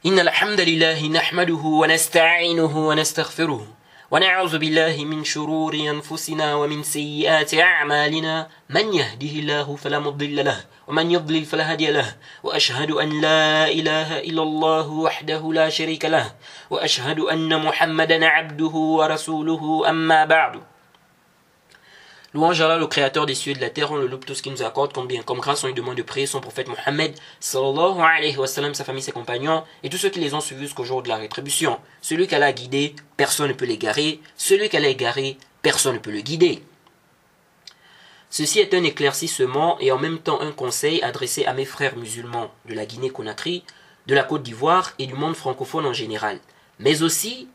إن الحمد لله نحمده ونستعينه ونستغفره ونعوذ بالله من شرور أنفسنا ومن سيئات أعمالنا من يهده الله فلا مضل له ومن يضلل فلا هادي له وأشهد أن لا إله إلا الله وحده لا شريك له وأشهد أن محمدا عبده ورسوله أما بعد. Louange à Allah, le créateur des cieux et de la terre, on le loue tout ce qui nous accorde comme bien, comme grâce, on lui demande de prier son prophète Mohammed, sallallahu alayhi wa sallam, sa famille, ses compagnons, et tous ceux qui les ont suivis jusqu'au jour de la rétribution. Celui qu'Allah a guidé, personne ne peut l'égarer. Celui qu'Allah a égaré, personne ne peut le guider. Ceci est un éclaircissement et en même temps un conseil adressé à mes frères musulmans de la Guinée-Conakry, de la Côte d'Ivoire et du monde francophone en général, mais aussi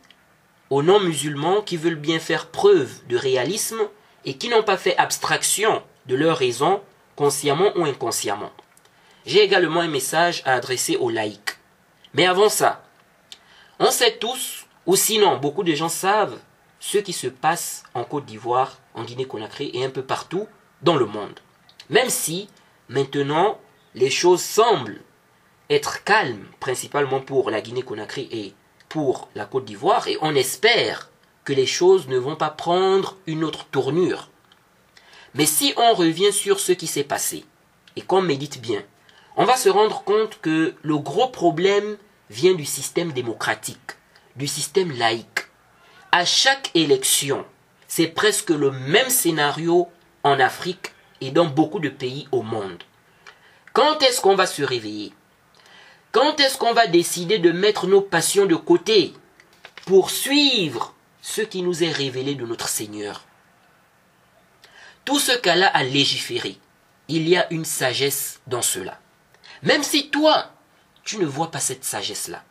aux non-musulmans qui veulent bien faire preuve de réalisme et qui n'ont pas fait abstraction de leurs raisons, consciemment ou inconsciemment. J'ai également un message à adresser aux laïcs. Mais avant ça, on sait tous, ou sinon beaucoup de gens savent, ce qui se passe en Côte d'Ivoire, en Guinée-Conakry et un peu partout dans le monde. Même si, maintenant, les choses semblent être calmes, principalement pour la Guinée-Conakry et pour la Côte d'Ivoire, et on espère que les choses ne vont pas prendre une autre tournure. Mais si on revient sur ce qui s'est passé, et qu'on médite bien, on va se rendre compte que le gros problème vient du système démocratique, du système laïque. À chaque élection, c'est presque le même scénario en Afrique et dans beaucoup de pays au monde. Quand est-ce qu'on va se réveiller? Quand est-ce qu'on va décider de mettre nos passions de côté pour suivre ce qui nous est révélé de notre Seigneur? Tout ce qu'Allah a légiféré, il y a une sagesse dans cela. Même si toi, tu ne vois pas cette sagesse-là,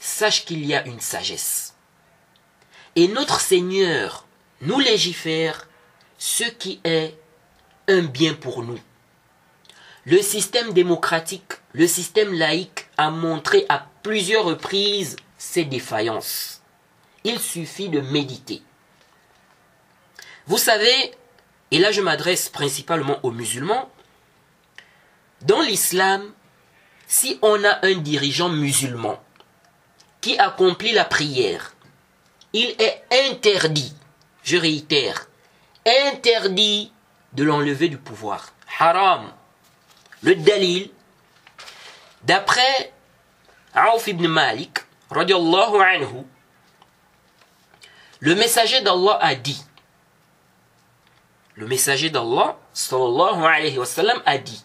sache qu'il y a une sagesse. Et notre Seigneur nous légifère ce qui est un bien pour nous. Le système démocratique, le système laïque a montré à plusieurs reprises ses défaillances. Il suffit de méditer. Vous savez, et là je m'adresse principalement aux musulmans, dans l'islam, si on a un dirigeant musulman qui accomplit la prière, il est interdit, je réitère, interdit de l'enlever du pouvoir. Haram. Le dalil, d'après Aouf ibn Malik, radiallahu anhu, le messager d'Allah a dit, le messager d'Allah, sallallahu alayhi wa sallam, a dit,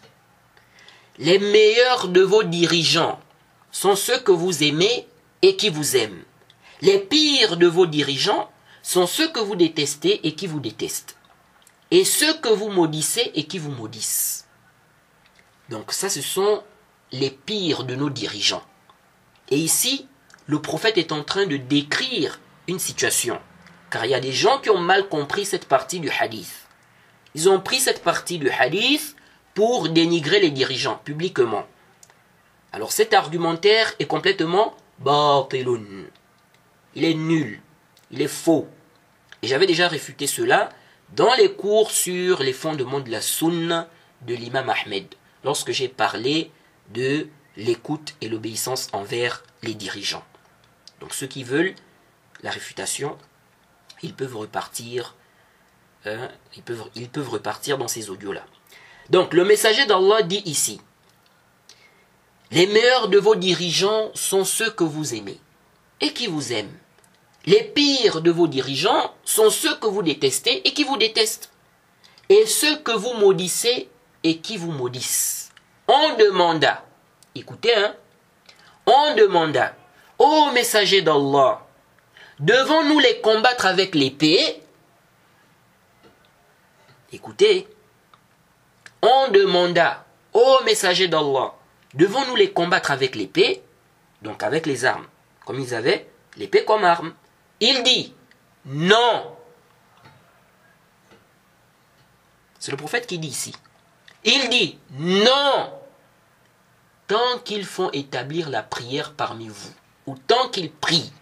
les meilleurs de vos dirigeants sont ceux que vous aimez et qui vous aiment. Les pires de vos dirigeants sont ceux que vous détestez et qui vous détestent. Et ceux que vous maudissez et qui vous maudissent. Donc ça, ce sont les pires de nos dirigeants. Et ici, le prophète est en train de décrire une situation. Car il y a des gens qui ont mal compris cette partie du hadith. Ils ont pris cette partie du hadith pour dénigrer les dirigeants publiquement. Alors cet argumentaire est complètement batilun. Il est nul, il est faux. Et j'avais déjà réfuté cela dans les cours sur les fondements de la sunna de l'imam Ahmed, lorsque j'ai parlé de l'écoute et l'obéissance envers les dirigeants. Donc ceux qui veulent la réfutation, ils peuvent repartir dans ces audios-là. Donc le messager d'Allah dit ici, les meilleurs de vos dirigeants sont ceux que vous aimez et qui vous aiment. Les pires de vos dirigeants sont ceux que vous détestez et qui vous détestent. Et ceux que vous maudissez et qui vous maudissent. On demanda, écoutez, on demanda ô messager d'Allah, devons-nous les combattre avec l'épée? Écoutez, on demanda ô messager d'Allah, devons-nous les combattre avec l'épée? Donc avec les armes, comme ils avaient l'épée comme arme. Il dit non. C'est le prophète qui dit ici. Il dit non. Tant qu'ils font établir la prière parmi vous, ou tant qu'ils prient.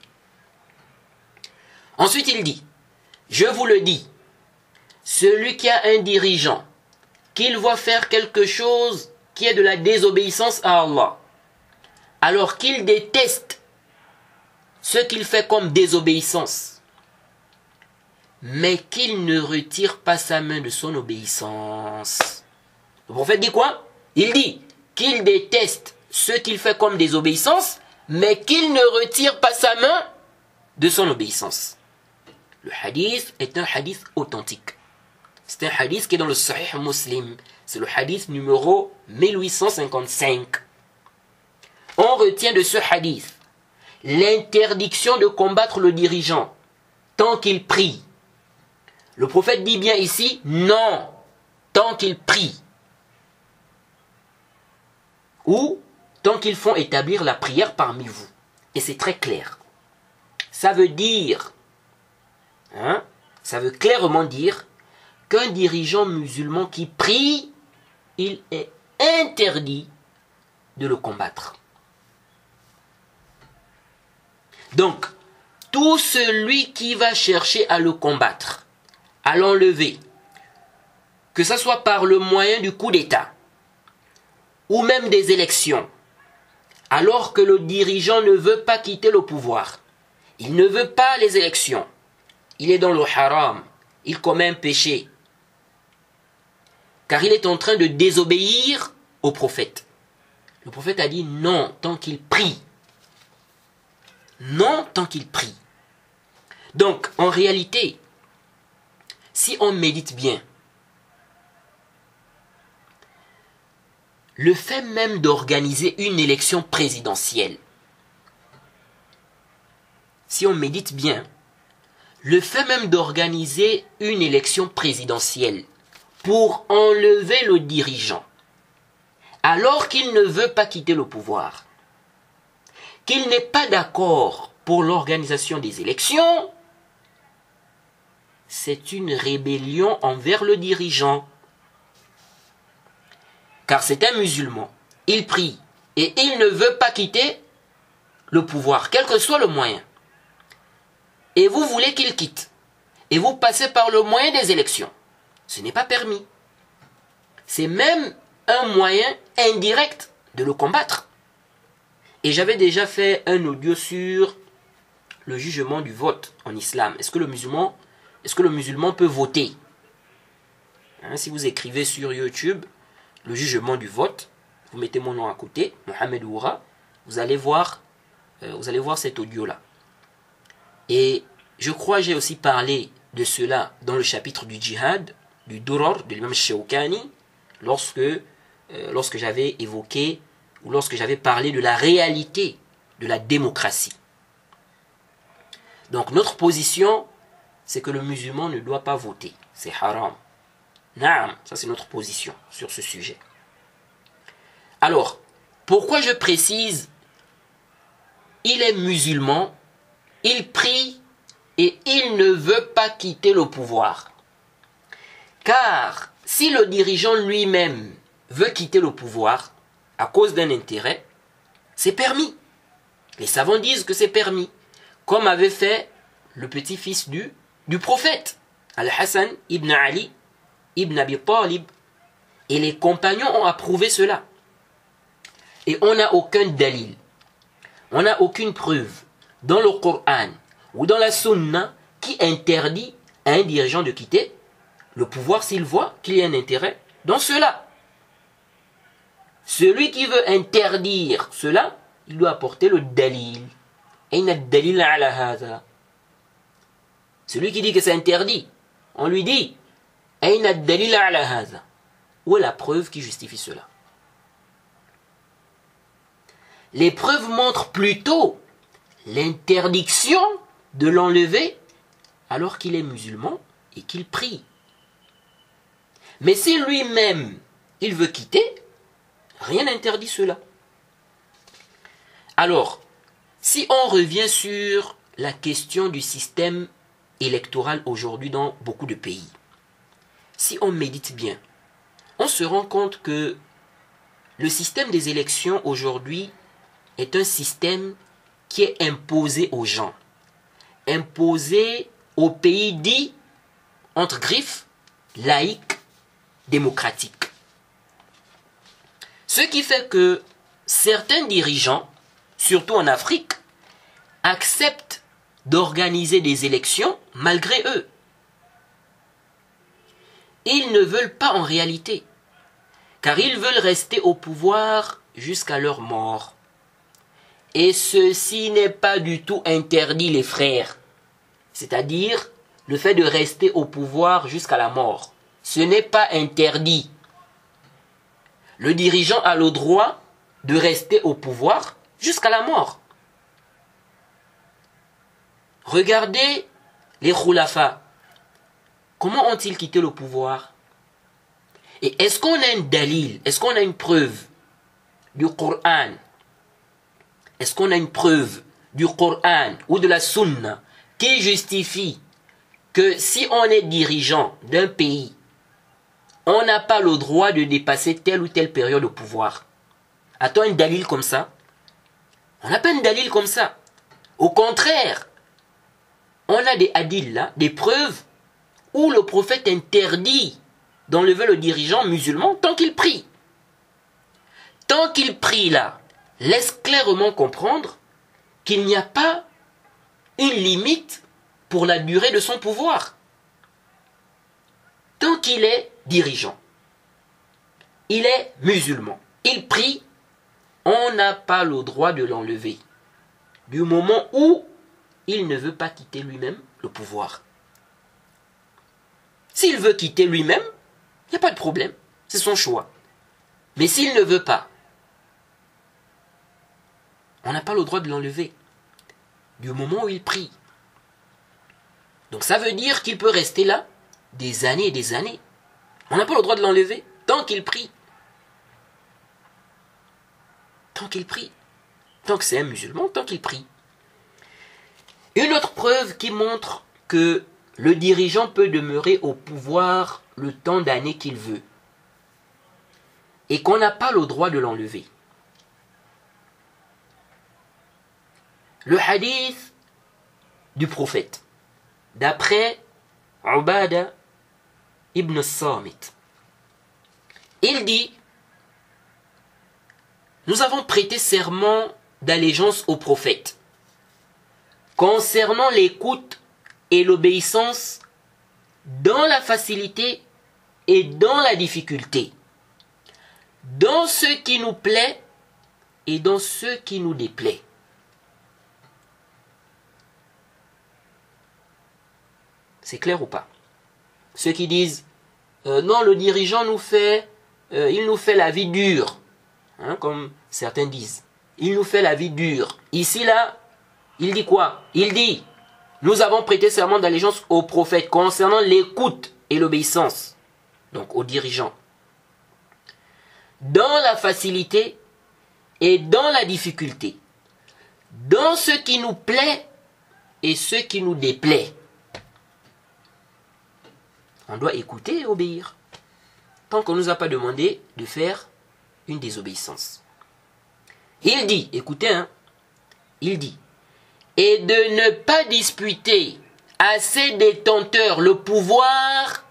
Ensuite il dit, je vous le dis, celui qui a un dirigeant, qu'il voit faire quelque chose qui est de la désobéissance à Allah, alors qu'il déteste ce qu'il fait comme désobéissance, mais qu'il ne retire pas sa main de son obéissance. Le prophète dit quoi? Il dit qu'il déteste ce qu'il fait comme désobéissance, mais qu'il ne retire pas sa main de son obéissance. Le hadith est un hadith authentique. C'est un hadith qui est dans le Sahih Muslim. C'est le hadith numéro 1855. On retient de ce hadith l'interdiction de combattre le dirigeant tant qu'il prie. Le prophète dit bien ici, non, tant qu'il prie. Ou tant qu'ils font établir la prière parmi vous. Et c'est très clair. Ça veut dire, ça veut clairement dire qu'un dirigeant musulman qui prie, il est interdit de le combattre. Donc, tout celui qui va chercher à le combattre, à l'enlever, que ce soit par le moyen du coup d'État, ou même des élections, alors que le dirigeant ne veut pas quitter le pouvoir, il ne veut pas les élections, il est dans le haram, il commet un péché, car il est en train de désobéir au prophète. Le prophète a dit non tant qu'il prie. Non tant qu'il prie. Donc, en réalité, si on médite bien, le fait même d'organiser une élection présidentielle, si on médite bien, le fait même d'organiser une élection présidentielle pour enlever le dirigeant, alors qu'il ne veut pas quitter le pouvoir, qu'il n'est pas d'accord pour l'organisation des élections, c'est une rébellion envers le dirigeant. Car c'est un musulman, il prie et il ne veut pas quitter le pouvoir, quel que soit le moyen. Et vous voulez qu'il quitte, et vous passez par le moyen des élections. Ce n'est pas permis. C'est même un moyen indirect de le combattre. Et j'avais déjà fait un audio sur le jugement du vote en islam. Est-ce que le musulman peut voter? Si vous écrivez sur YouTube le jugement du vote, vous mettez mon nom à côté, Mohamed Oura, vous allez voir cet audio-là. Et je crois que j'ai aussi parlé de cela dans le chapitre du djihad, du Durar, de l'imam Shawkani, lorsque j'avais évoqué ou lorsque j'avais parlé de la réalité de la démocratie. Donc notre position, c'est que le musulman ne doit pas voter. C'est haram. Naam, ça c'est notre position sur ce sujet. Alors, pourquoi je précise, il est musulman, il prie et il ne veut pas quitter le pouvoir. Car si le dirigeant lui-même veut quitter le pouvoir à cause d'un intérêt, c'est permis. Les savants disent que c'est permis, comme avait fait le petit-fils du prophète, Al-Hassan ibn Ali ibn Abi Talib, et les compagnons ont approuvé cela. Et on n'a aucun dalil, on n'a aucune preuve dans le Coran ou dans la Sunna qui interdit à un dirigeant de quitter le pouvoir s'il voit qu'il y a un intérêt dans cela. Celui qui veut interdire cela, il doit apporter le dalil. Celui qui dit que c'est interdit, on lui dit où est la preuve qui justifie cela? Les preuves montrent plutôt l'interdiction de l'enlever alors qu'il est musulman et qu'il prie. Mais si lui-même il veut quitter, rien n'interdit cela. Alors, si on revient sur la question du système électoral aujourd'hui dans beaucoup de pays, si on médite bien, on se rend compte que le système des élections aujourd'hui est un système qui est imposé aux gens, imposé au pays dit, entre griffes, laïque, démocratique. Ce qui fait que certains dirigeants surtout en Afrique, acceptent d'organiser des élections malgré eux. Ils ne veulent pas en réalité, car ils veulent rester au pouvoir jusqu'à leur mort. Et ceci n'est pas du tout interdit, les frères. C'est-à-dire le fait de rester au pouvoir jusqu'à la mort. Ce n'est pas interdit. Le dirigeant a le droit de rester au pouvoir jusqu'à la mort. Regardez les khulafa. Comment ont-ils quitté le pouvoir? Et est-ce qu'on a un dalil, est-ce qu'on a une preuve du Coran? Est-ce qu'on a une preuve du Coran ou de la Sunna qui justifie que si on est dirigeant d'un pays, on n'a pas le droit de dépasser telle ou telle période au pouvoir? A-t-on un dalil comme ça? On n'a pas un dalil comme ça. Au contraire, on a des hadiths là, des preuves où le prophète interdit d'enlever le dirigeant musulman tant qu'il prie. Tant qu'il prie là, laisse clairement comprendre qu'il n'y a pas une limite pour la durée de son pouvoir. Tant qu'il est dirigeant, il est musulman, il prie, on n'a pas le droit de l'enlever. Du moment où il ne veut pas quitter lui-même le pouvoir. S'il veut quitter lui-même, il n'y a pas de problème, c'est son choix. Mais s'il ne veut pas, on n'a pas le droit de l'enlever du moment où il prie. Donc ça veut dire qu'il peut rester là des années et des années. On n'a pas le droit de l'enlever tant qu'il prie. Tant qu'il prie. Tant que c'est un musulman, tant qu'il prie. Une autre preuve qui montre que le dirigeant peut demeurer au pouvoir le temps d'années qu'il veut et qu'on n'a pas le droit de l'enlever. Le hadith du prophète, d'après Ubada ibn Samit, il dit: nous avons prêté serment d'allégeance au prophète concernant l'écoute et l'obéissance dans la facilité et dans la difficulté, dans ce qui nous plaît et dans ce qui nous déplaît. C'est clair ou pas? Ceux qui disent non, le dirigeant il nous fait la vie dure, hein, comme certains disent, il nous fait la vie dure. Ici là, il dit quoi? Il dit: nous avons prêté serment d'allégeance au prophète concernant l'écoute et l'obéissance, donc aux dirigeants, dans la facilité et dans la difficulté, dans ce qui nous plaît et ce qui nous déplaît. On doit écouter et obéir, tant qu'on ne nous a pas demandé de faire une désobéissance. Il dit, écoutez, hein, il dit: et de ne pas disputer à ses détenteurs le pouvoir,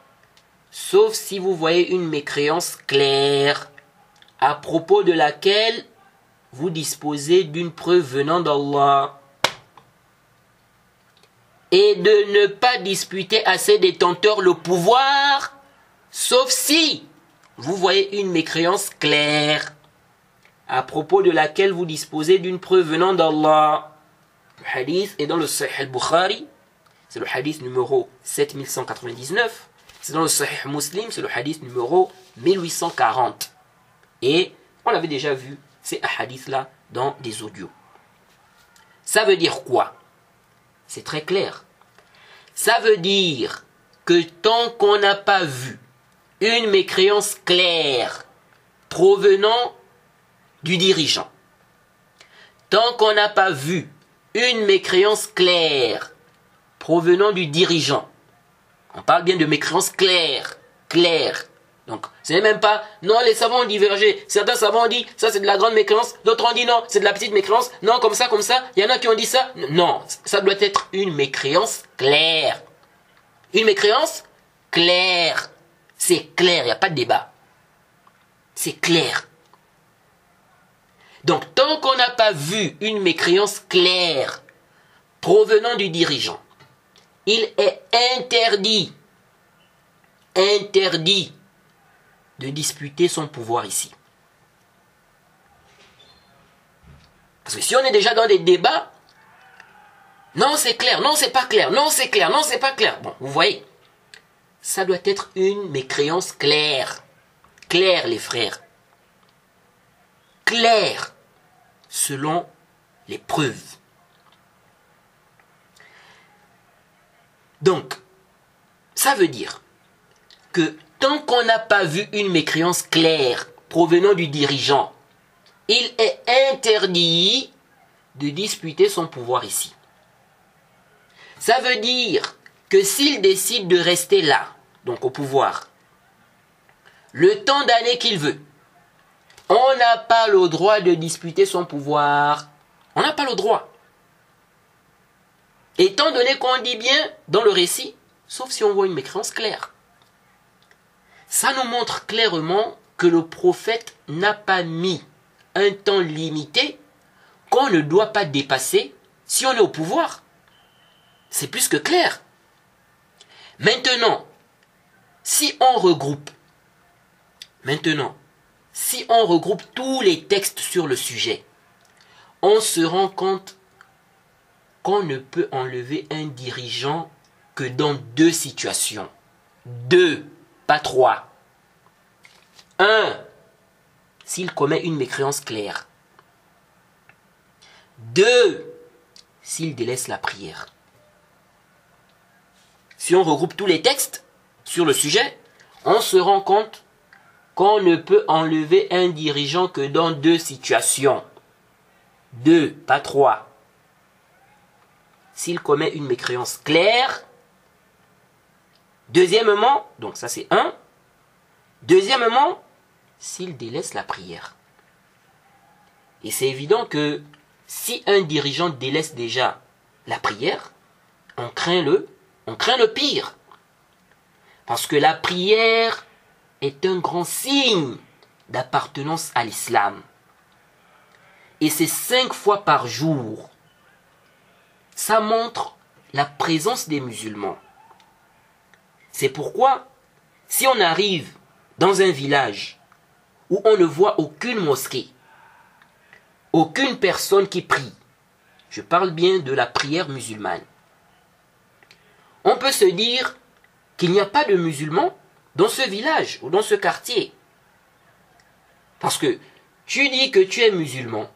sauf si vous voyez une mécréance claire, à propos de laquelle vous disposez d'une preuve venant d'Allah. Et de ne pas disputer à ses détenteurs le pouvoir, sauf si vous voyez une mécréance claire, à propos de laquelle vous disposez d'une preuve venant d'Allah. Le hadith est dans le Sahih al-Bukhari, c'est le hadith numéro 7199. C'est dans le Sahih Muslim, c'est le hadith numéro 1840. Et on l'avait déjà vu, ces hadiths-là, dans des audios. Ça veut dire quoi? C'est très clair. Ça veut dire que tant qu'on n'a pas vu une mécréance claire provenant du dirigeant, tant qu'on n'a pas vu une mécréance claire provenant du dirigeant, on parle bien de mécréance claire, donc ce n'est même pas, non, les savants ont divergé, certains savants ont dit, ça c'est de la grande mécréance, d'autres ont dit non, c'est de la petite mécréance, non, comme ça, il y en a qui ont dit ça, non, ça doit être une mécréance claire. Une mécréance claire, c'est clair, il n'y a pas de débat, c'est clair. Donc, tant qu'on n'a pas vu une mécréance claire provenant du dirigeant, il est interdit de disputer son pouvoir ici. Parce que si on est déjà dans des débats, non c'est clair, non c'est pas clair, non c'est clair, non c'est pas clair. Bon, vous voyez, ça doit être une mécréance claire. Claire les frères. Claire selon les preuves. Donc, ça veut dire que tant qu'on n'a pas vu une mécréance claire provenant du dirigeant, il est interdit de disputer son pouvoir ici. Ça veut dire que s'il décide de rester là, donc au pouvoir, le temps d'année qu'il veut, on n'a pas le droit de disputer son pouvoir. On n'a pas le droit. Étant donné qu'on dit bien dans le récit, sauf si on voit une mécréance claire. Ça nous montre clairement que le prophète n'a pas mis un temps limité qu'on ne doit pas dépasser si on est au pouvoir. C'est plus que clair. Maintenant, si on regroupe tous les textes sur le sujet, on se rend compte qu'on ne peut enlever un dirigeant que dans 2 situations. 2, pas 3. 1, s'il commet une mécréance claire. 2, s'il délaisse la prière. Si on regroupe tous les textes sur le sujet, on se rend compte qu'on ne peut enlever un dirigeant que dans 2 situations. 2, pas 3. S'il commet une mécréance claire. Deuxièmement, donc ça c'est 1. Deuxièmement, s'il délaisse la prière. Et c'est évident que si un dirigeant délaisse déjà la prière, on craint le pire. Parce que la prière est un grand signe d'appartenance à l'islam. Et c'est 5 fois par jour. Ça montre la présence des musulmans. C'est pourquoi, si on arrive dans un village où on ne voit aucune mosquée, aucune personne qui prie, je parle bien de la prière musulmane, on peut se dire qu'il n'y a pas de musulmans dans ce village ou dans ce quartier. Parce que tu dis que tu es musulman.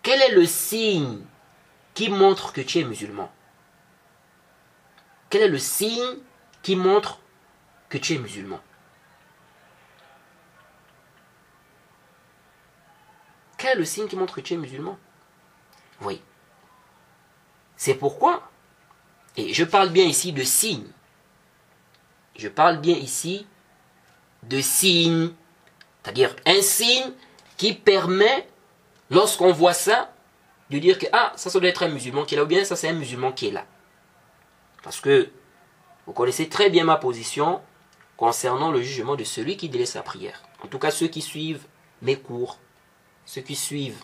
Quel est le signe qui montre que tu es musulman? Quel est le signe qui montre que tu es musulman? Quel est le signe qui montre que tu es musulman? Oui. C'est pourquoi, et je parle bien ici de signe, je parle bien ici de signe, c'est-à-dire un signe qui permet, lorsqu'on voit ça, de dire que ah, ça doit être un musulman qui est là, ou bien ça c'est un musulman qui est là. Parce que vous connaissez très bien ma position concernant le jugement de celui qui délaisse la prière. En tout cas, ceux qui suivent mes cours, ceux qui suivent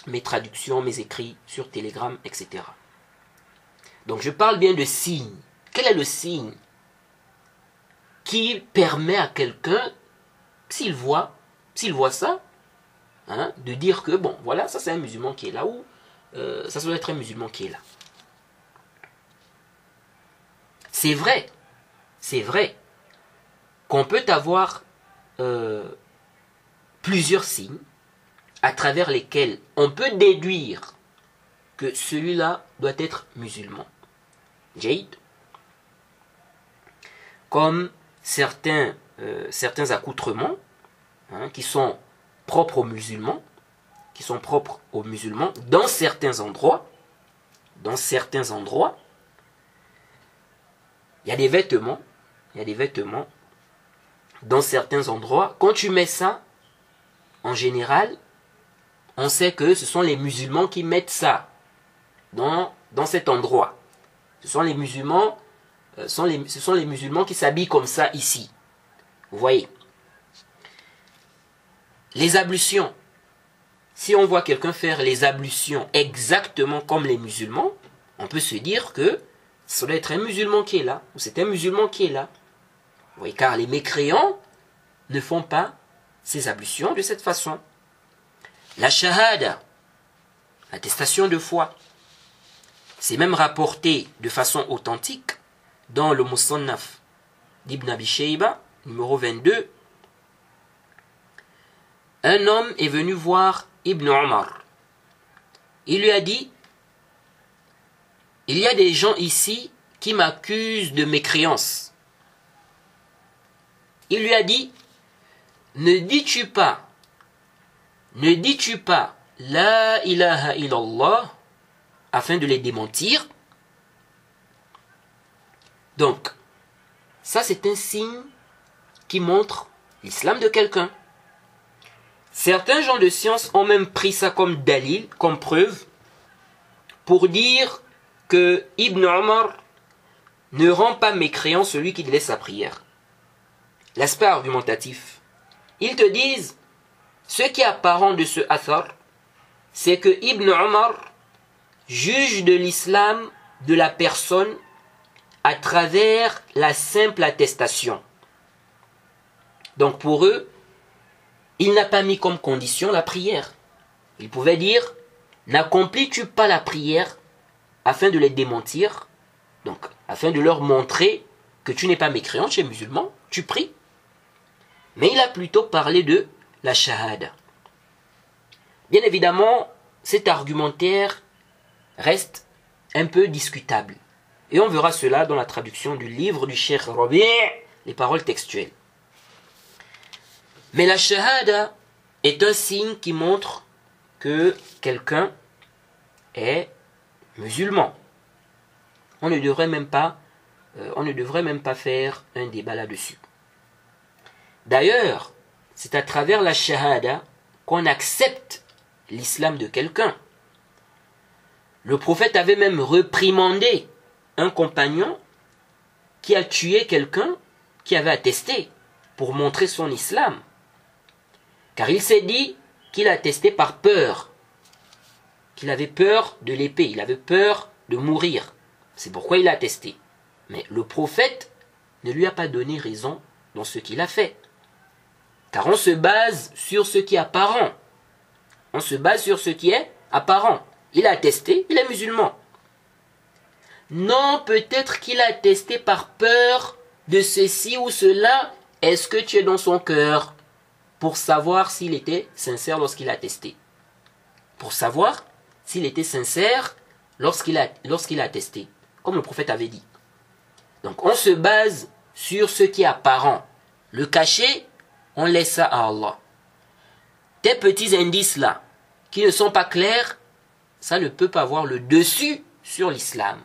mes traductions, mes écrits sur Telegram, etc. Donc je parle bien de signe. Quel est le signe qui permet à quelqu'un, s'il voit ça, de dire que bon, voilà, ça c'est un musulman qui est là, ou ça doit être un musulman qui est là. C'est vrai qu'on peut avoir plusieurs signes à travers lesquels on peut déduire que celui-là doit être musulman. Jaïd, comme certains accoutrements qui sont propres aux musulmans, dans certains endroits, il y a des vêtements, dans certains endroits, quand tu mets ça, en général, on sait que ce sont les musulmans qui mettent ça dans cet endroit. Ce sont les musulmans qui s'habillent comme ça ici. Vous voyez. Les ablutions. si on voit quelqu'un faire les ablutions exactement comme les musulmans, on peut se dire que ça doit être un musulman qui est là, ou c'est un musulman qui est là. Oui, car les mécréants ne font pas ces ablutions de cette façon. La shahada, l'attestation de foi, c'est même rapporté de façon authentique dans le Musannaf d'Ibn Abi Shayba, numéro 22. Un homme est venu voir Ibn Omar. Il lui a dit: il y a des gens ici qui m'accusent de mécréance. Il lui a dit: ne dis-tu pas la ilaha illallah afin de les démentir? Donc, ça c'est un signe qui montre l'islam de quelqu'un. Certains gens de science ont même pris ça comme dalil, comme preuve, pour dire que Ibn Omar ne rend pas mécréant celui qui délaisse sa prière. L'aspect argumentatif. Ils te disent, ce qui est apparent de ce athar, c'est que Ibn Omar juge de l'islam de la personne à travers la simple attestation. Donc pour eux, il n'a pas mis comme condition la prière. Il pouvait dire, n'accomplis-tu pas la prière afin de les démentir, donc afin de leur montrer que tu n'es pas mécréant, tu es musulman, tu pries. Mais il a plutôt parlé de la shahada. Bien évidemment, cet argumentaire reste un peu discutable. Et on verra cela dans la traduction du livre du Cheikh Rabi', les paroles textuelles. Mais la shahada est un signe qui montre que quelqu'un est musulman. On ne devrait même pas faire un débat là-dessus. D'ailleurs, c'est à travers la shahada qu'on accepte l'islam de quelqu'un. Le prophète avait même reprimandé un compagnon qui a tué quelqu'un qui avait attesté pour montrer son islam. Car il s'est dit qu'il attestait par peur, qu'il avait peur de l'épée, il avait peur de mourir. C'est pourquoi il a attesté. Mais le prophète ne lui a pas donné raison dans ce qu'il a fait. Car on se base sur ce qui est apparent. On se base sur ce qui est apparent. Il a attesté, il est musulman. Non, peut-être qu'il a attesté par peur de ceci ou cela. Est-ce que tu es dans son cœur pour savoir s'il était sincère lorsqu'il a attesté? Pour savoir s'il était sincère lorsqu'il a attesté, comme le prophète avait dit. Donc on se base sur ce qui est apparent. Le caché, on laisse ça à Allah. Tes petits indices là, qui ne sont pas clairs, ça ne peut pas avoir le dessus sur l'islam.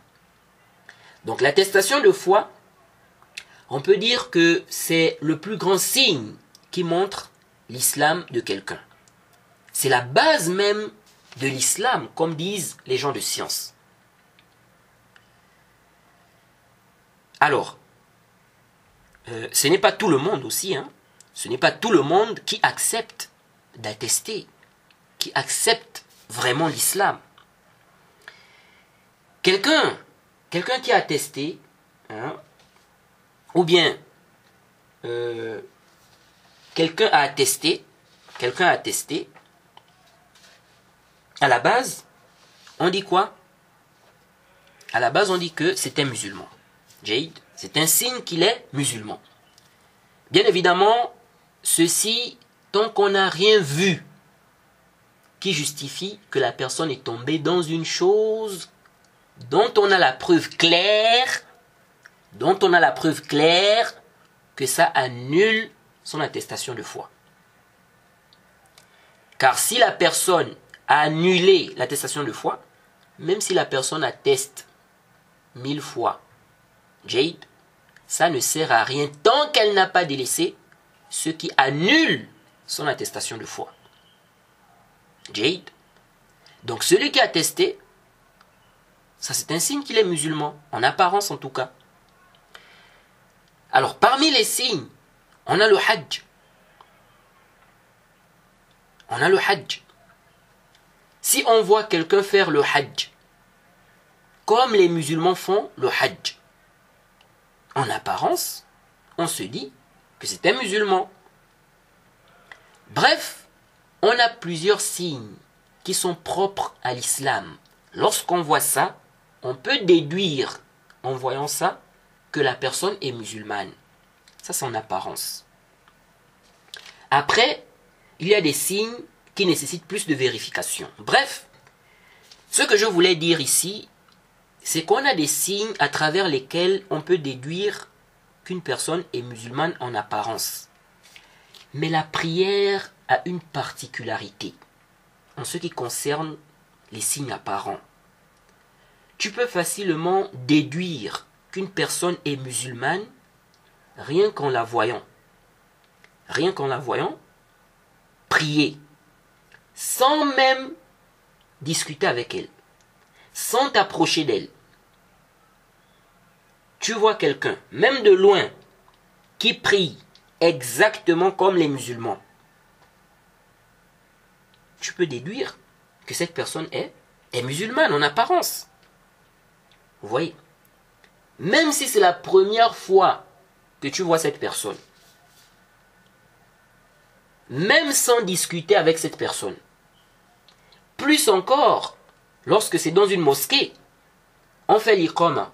Donc l'attestation de foi, on peut dire que c'est le plus grand signe qui montre l'islam de quelqu'un. C'est la base même de l'islam, comme disent les gens de science. Alors, ce n'est pas tout le monde aussi, ce n'est pas tout le monde qui accepte d'attester, qui accepte vraiment l'islam. Quelqu'un qui a attesté, ou bien quelqu'un a attesté, à la base, on dit quoi? À la base, on dit que c'est un musulman. Jaïd, c'est un signe qu'il est musulman. Bien évidemment, ceci, tant qu'on n'a rien vu qui justifie que la personne est tombée dans une chose dont on a la preuve claire, que ça annule son attestation de foi. Car si la personne a annulé l'attestation de foi, même si la personne atteste 1000 fois, Jade, ça ne sert à rien tant qu'elle n'a pas délaissé ce qui annule son attestation de foi. Jade. Donc celui qui a attesté, ça c'est un signe qu'il est musulman, en apparence en tout cas. Alors parmi les signes, on a le hajj. Si on voit quelqu'un faire le hajj, comme les musulmans font le hajj, en apparence, on se dit que c'est un musulman. Bref, on a plusieurs signes qui sont propres à l'islam. Lorsqu'on voit ça, on peut déduire, en voyant ça, que la personne est musulmane. Ça, c'est en apparence. Après, il y a des signes qui nécessitent plus de vérification. Bref, ce que je voulais dire ici, c'est qu'on a des signes à travers lesquels on peut déduire qu'une personne est musulmane en apparence. Mais la prière a une particularité en ce qui concerne les signes apparents. Tu peux facilement déduire qu'une personne est musulmane rien qu'en la voyant. Rien qu'en la voyant, prier, sans même discuter avec elle, sans t'approcher d'elle. Tu vois quelqu'un, même de loin, qui prie exactement comme les musulmans. Tu peux déduire que cette personne est musulmane en apparence. Vous voyez? Même si c'est la première fois que tu vois cette personne, même sans discuter avec cette personne, plus encore, lorsque c'est dans une mosquée, on fait l'iqama.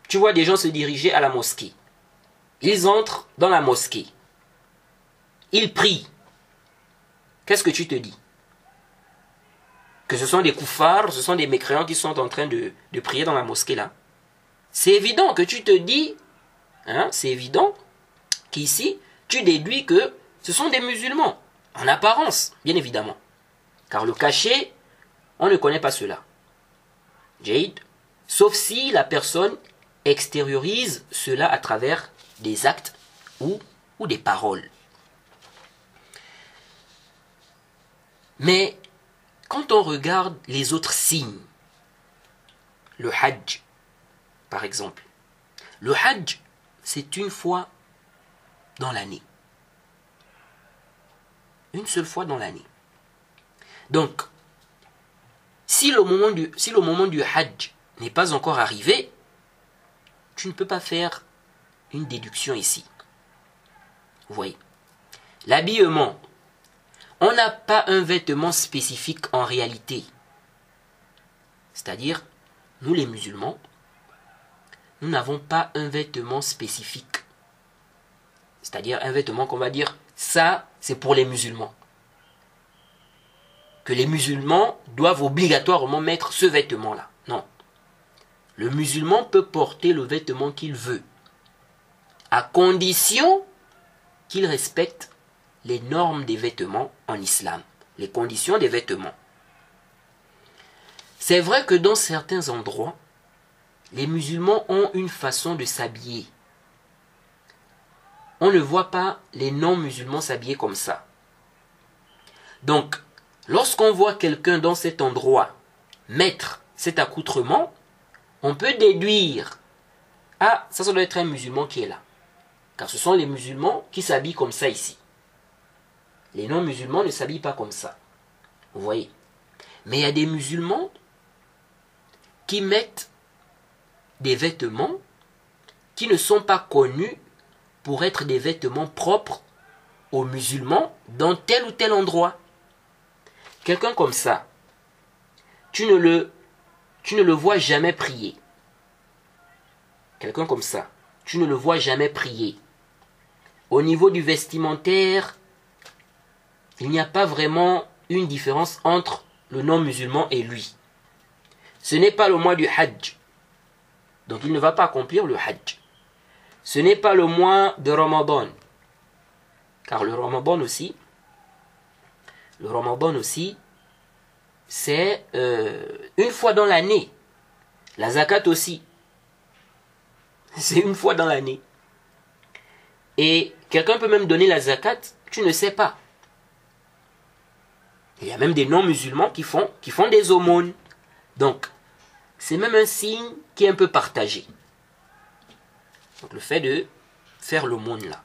Tu vois des gens se diriger à la mosquée. Ils entrent dans la mosquée. Ils prient. Qu'est-ce que tu te dis? Que ce sont des koufars, ce sont des mécréants qui sont en train de prier dans la mosquée là. C'est évident que tu te dis, c'est évident qu'ici, tu déduis que ce sont des musulmans, en apparence, bien évidemment. Car le cachet, on ne connaît pas cela. Jade, sauf si la personne extériorise cela à travers des actes ou des paroles. Mais quand on regarde les autres signes, le hajj, par exemple, le hajj, c'est une fois dans l'année. Une seule fois dans l'année. Donc, si le moment du hajj n'est pas encore arrivé, tu ne peux pas faire une déduction ici. Vous voyez. L'habillement. On n'a pas un vêtement spécifique en réalité. C'est-à-dire, nous les musulmans, nous n'avons pas un vêtement spécifique. C'est-à-dire un vêtement qu'on va dire, ça, c'est pour les musulmans. Que les musulmans doivent obligatoirement mettre ce vêtement-là. Non. Le musulman peut porter le vêtement qu'il veut, à condition qu'il respecte les normes des vêtements en islam, les conditions des vêtements. C'est vrai que dans certains endroits, les musulmans ont une façon de s'habiller. On ne voit pas les non-musulmans s'habiller comme ça. Donc, lorsqu'on voit quelqu'un dans cet endroit mettre cet accoutrement, on peut déduire, ah, ça doit être un musulman qui est là. Car ce sont les musulmans qui s'habillent comme ça ici. Les non-musulmans ne s'habillent pas comme ça. Vous voyez. Mais il y a des musulmans qui mettent des vêtements qui ne sont pas connus pour être des vêtements propres aux musulmans dans tel ou tel endroit. Quelqu'un comme ça, tu ne le vois jamais prier. Quelqu'un comme ça, tu ne le vois jamais prier. Au niveau du vestimentaire, il n'y a pas vraiment une différence entre le non-musulman et lui. Ce n'est pas le mois du hajj. Donc il ne va pas accomplir le hajj. Ce n'est pas le mois de Ramadan. Car le Ramadan aussi, c'est une fois dans l'année. La zakat aussi. C'est une fois dans l'année. Et quelqu'un peut même donner la zakat, tu ne sais pas. Il y a même des non-musulmans qui font des aumônes. Donc, c'est même un signe qui est un peu partagé. Donc, le fait de faire l'aumône là,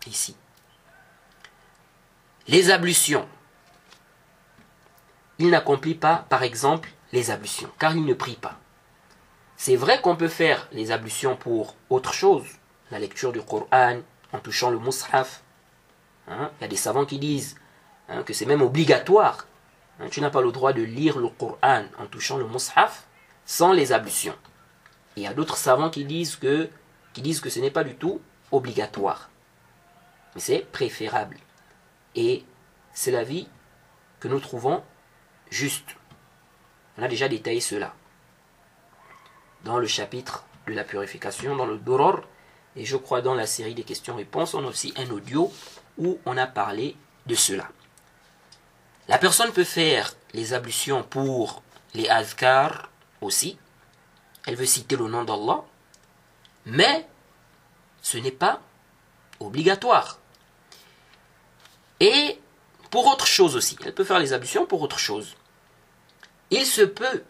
ici. Les ablutions. il n'accomplit pas, par exemple, les ablutions, car il ne prie pas. C'est vrai qu'on peut faire les ablutions pour autre chose, la lecture du Coran, en touchant le mushaf. Hein, il y a des savants qui disent que c'est même obligatoire. Hein, tu n'as pas le droit de lire le Coran en touchant le mushaf sans les ablutions. Et il y a d'autres savants qui disent que ce n'est pas du tout obligatoire. Mais c'est préférable. Et c'est l'avis que nous trouvons juste. On a déjà détaillé cela dans le chapitre de la purification, dans le Duror, et je crois dans la série des questions-réponses, on a aussi un audio où on a parlé de cela. La personne peut faire les ablutions pour les azkar aussi. Elle veut citer le nom d'Allah, mais ce n'est pas obligatoire. Et pour autre chose aussi, elle peut faire les ablutions pour autre chose. Il se peut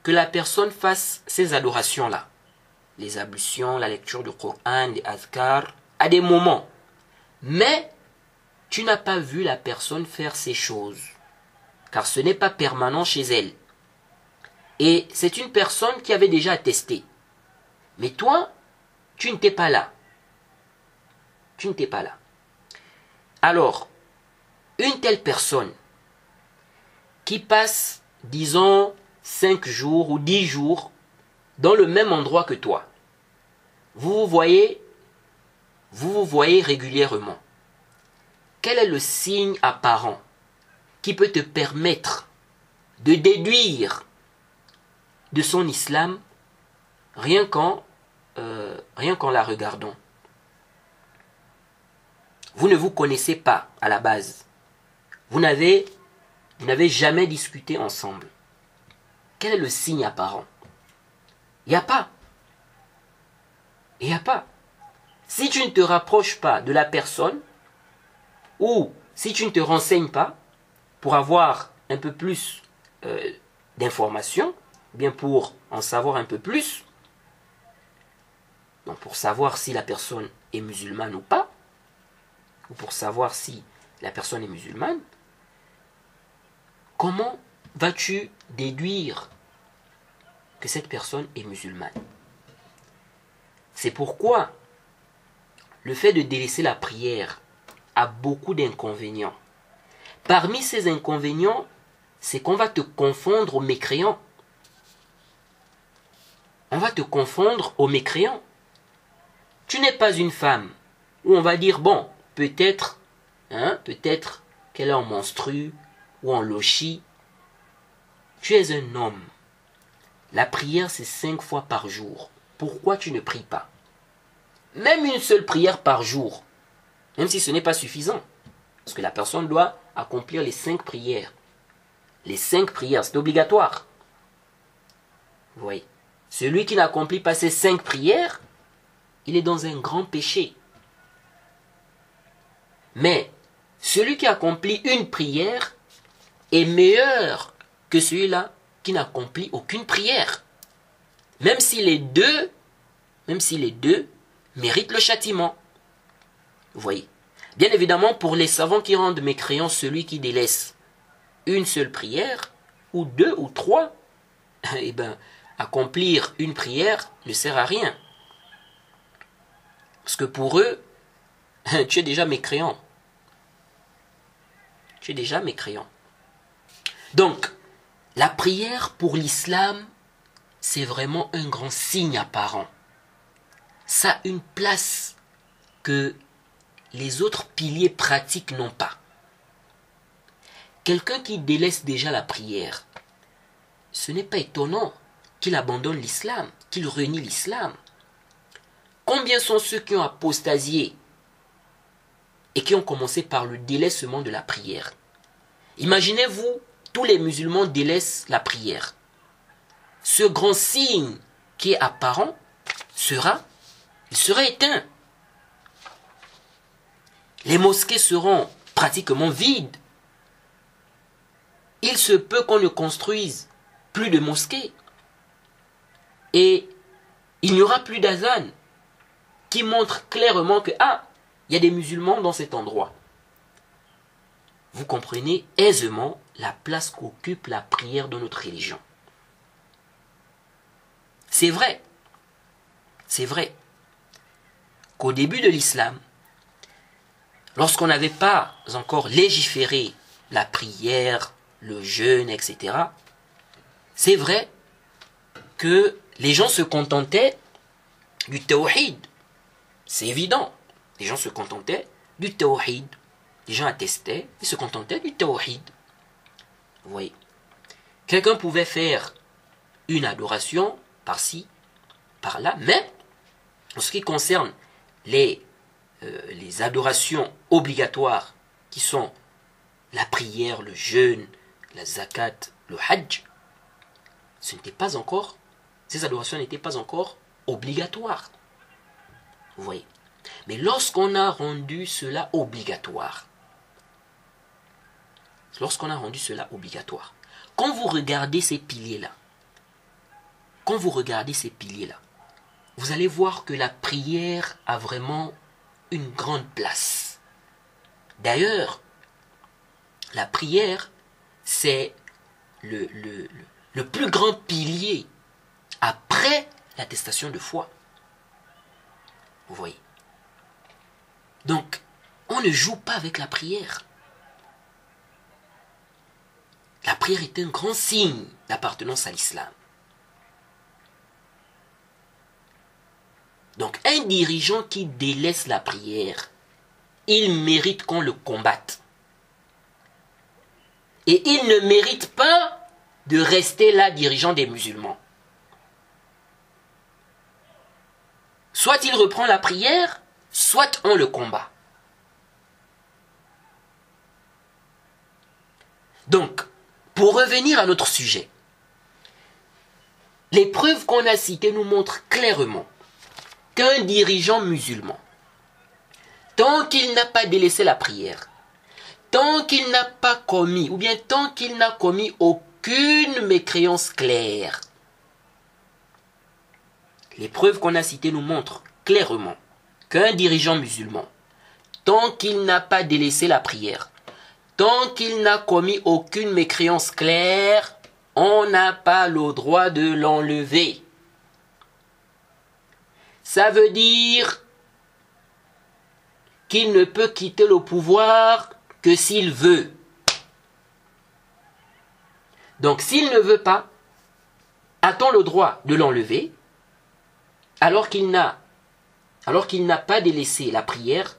que la personne fasse ces adorations-là, les ablutions, la lecture du Coran, les azkar, à des moments. Mais tu n'as pas vu la personne faire ces choses, car ce n'est pas permanent chez elle. Et c'est une personne qui avait déjà attesté. Mais toi, tu n'étais pas là. Tu n'étais pas là. Alors, une telle personne qui passe, disons, 5 jours ou 10 jours dans le même endroit que toi, vous vous voyez régulièrement. Quel est le signe apparent qui peut te permettre de déduire de son islam rien qu'en la regardant? Vous ne vous connaissez pas à la base. Vous n'avez jamais discuté ensemble. Quel est le signe apparent? Il n'y a pas. Il n'y a pas. Si tu ne te rapproches pas de la personne, ou si tu ne te renseignes pas pour avoir un peu plus d'informations, bien pour en savoir un peu plus, donc pour savoir si la personne est musulmane ou pas, ou pour savoir si la personne est musulmane, comment vas-tu déduire que cette personne est musulmane? C'est pourquoi le fait de délaisser la prière a beaucoup d'inconvénients. Parmi ces inconvénients, c'est qu'on va te confondre aux mécréants. On va te confondre aux mécréants. Tu n'es pas une femme où on va dire, bon, peut-être qu'elle est en menstrue ou en lochi. Tu es un homme. La prière, c'est 5 fois par jour. Pourquoi tu ne pries pas? Même une seule prière par jour, même si ce n'est pas suffisant. Parce que la personne doit accomplir les 5 prières. Les 5 prières, c'est obligatoire. Vous voyez, celui qui n'accomplit pas ces 5 prières, il est dans un grand péché. Mais celui qui accomplit une prière est meilleur que celui-là qui n'accomplit aucune prière. Même si les deux méritent le châtiment. Vous voyez. Bien évidemment, pour les savants qui rendent mécréant celui qui délaisse une seule prière, ou 2 ou 3, eh bien, accomplir une prière ne sert à rien. Parce que pour eux, tu es déjà mécréant. Tu es déjà mécréant. Donc, la prière pour l'islam, c'est vraiment un grand signe apparent. Ça a une place que les autres piliers pratiques n'ont pas. Quelqu'un qui délaisse déjà la prière, ce n'est pas étonnant qu'il abandonne l'islam, qu'il renie l'islam. Combien sont ceux qui ont apostasié et qui ont commencé par le délaissement de la prière? Imaginez-vous, tous les musulmans délaissent la prière. Ce grand signe qui est apparent sera éteint. Les mosquées seront pratiquement vides. Il se peut qu'on ne construise plus de mosquées. Et il n'y aura plus d'azan qui montre clairement que, il y a des musulmans dans cet endroit. vous comprenez aisément la place qu'occupe la prière dans notre religion. C'est vrai qu'au début de l'islam, lorsqu'on n'avait pas encore légiféré la prière, le jeûne, etc., c'est vrai que les gens se contentaient du tawhid. C'est évident. Les gens se contentaient du tawhid. Les gens attestaient, ils se contentaient du tawhid. Vous voyez. Quelqu'un pouvait faire une adoration par-ci, par-là, mais en ce qui concerne les adorations obligatoires qui sont la prière, le jeûne, la zakat, le hajj, ces adorations n'étaient pas encore obligatoires. Vous voyez. Mais lorsqu'on a rendu cela obligatoire, quand vous regardez ces piliers-là, vous allez voir que la prière a vraiment une grande place. D'ailleurs, la prière, c'est le plus grand pilier après l'attestation de foi. Vous voyez. Donc, on ne joue pas avec la prière. La prière est un grand signe d'appartenance à l'islam. Donc, un dirigeant qui délaisse la prière, il mérite qu'on le combatte. Et il ne mérite pas de rester là dirigeant des musulmans. Soit il reprend la prière, soit on le combat. Donc, pour revenir à notre sujet, les preuves qu'on a citées nous montrent clairement qu'un dirigeant musulman, tant qu'il n'a pas délaissé la prière, tant qu'il n'a pas commis, ou bien tant qu'il n'a commis aucune mécréance claire, les preuves qu'on a citées nous montrent clairement qu'un dirigeant musulman, tant qu'il n'a pas délaissé la prière, tant qu'il n'a commis aucune mécréance claire, on n'a pas le droit de l'enlever. Ça veut dire qu'il ne peut quitter le pouvoir que s'il veut. Donc s'il ne veut pas, a-t-on le droit de l'enlever alors qu'il n'a pas délaissé la prière,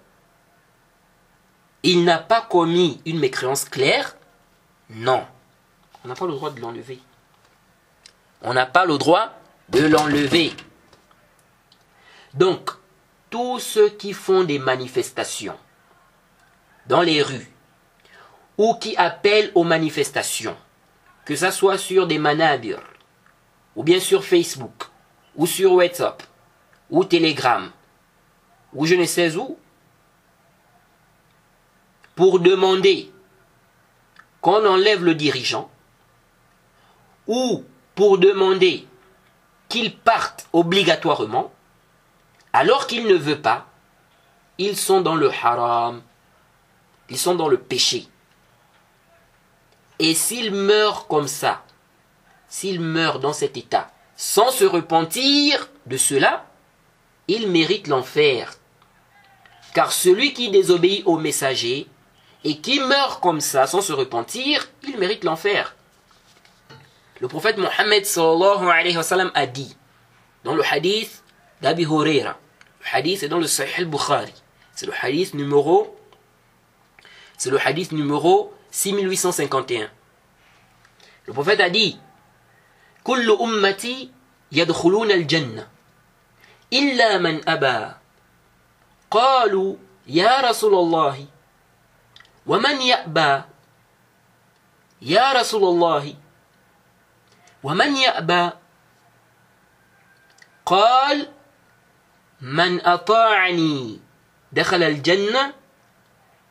il n'a pas commis une mécréance claire? Non. On n'a pas le droit de l'enlever. On n'a pas le droit de l'enlever. Donc, tous ceux qui font des manifestations dans les rues ou qui appellent aux manifestations, que ce soit sur des manabir, ou bien sur Facebook, ou sur WhatsApp, ou Telegram, ou je ne sais où, pour demander qu'on enlève le dirigeant, ou pour demander qu'il parte obligatoirement, alors qu'il ne veut pas, ils sont dans le haram, ils sont dans le péché. Et s'ils meurent comme ça, s'ils meurent dans cet état, sans se repentir de cela, ils méritent l'enfer. Car celui qui désobéit au messager et qui meurt comme ça sans se repentir, il mérite l'enfer. Le prophète Mohammed sallallahu alayhi wa sallam a dit dans le hadith d'Abi Huraira, le hadith est dans le Sahih al-Bukhari, c'est le hadith numéro 6851. Le prophète a dit: Kullu ummati yadkhuluna al-jannah illa man aba. Qalu ya Rasulallah wa man ya'ba? Ya Rasulallah wa man ya'ba? قال من أطاعني دخل الجنة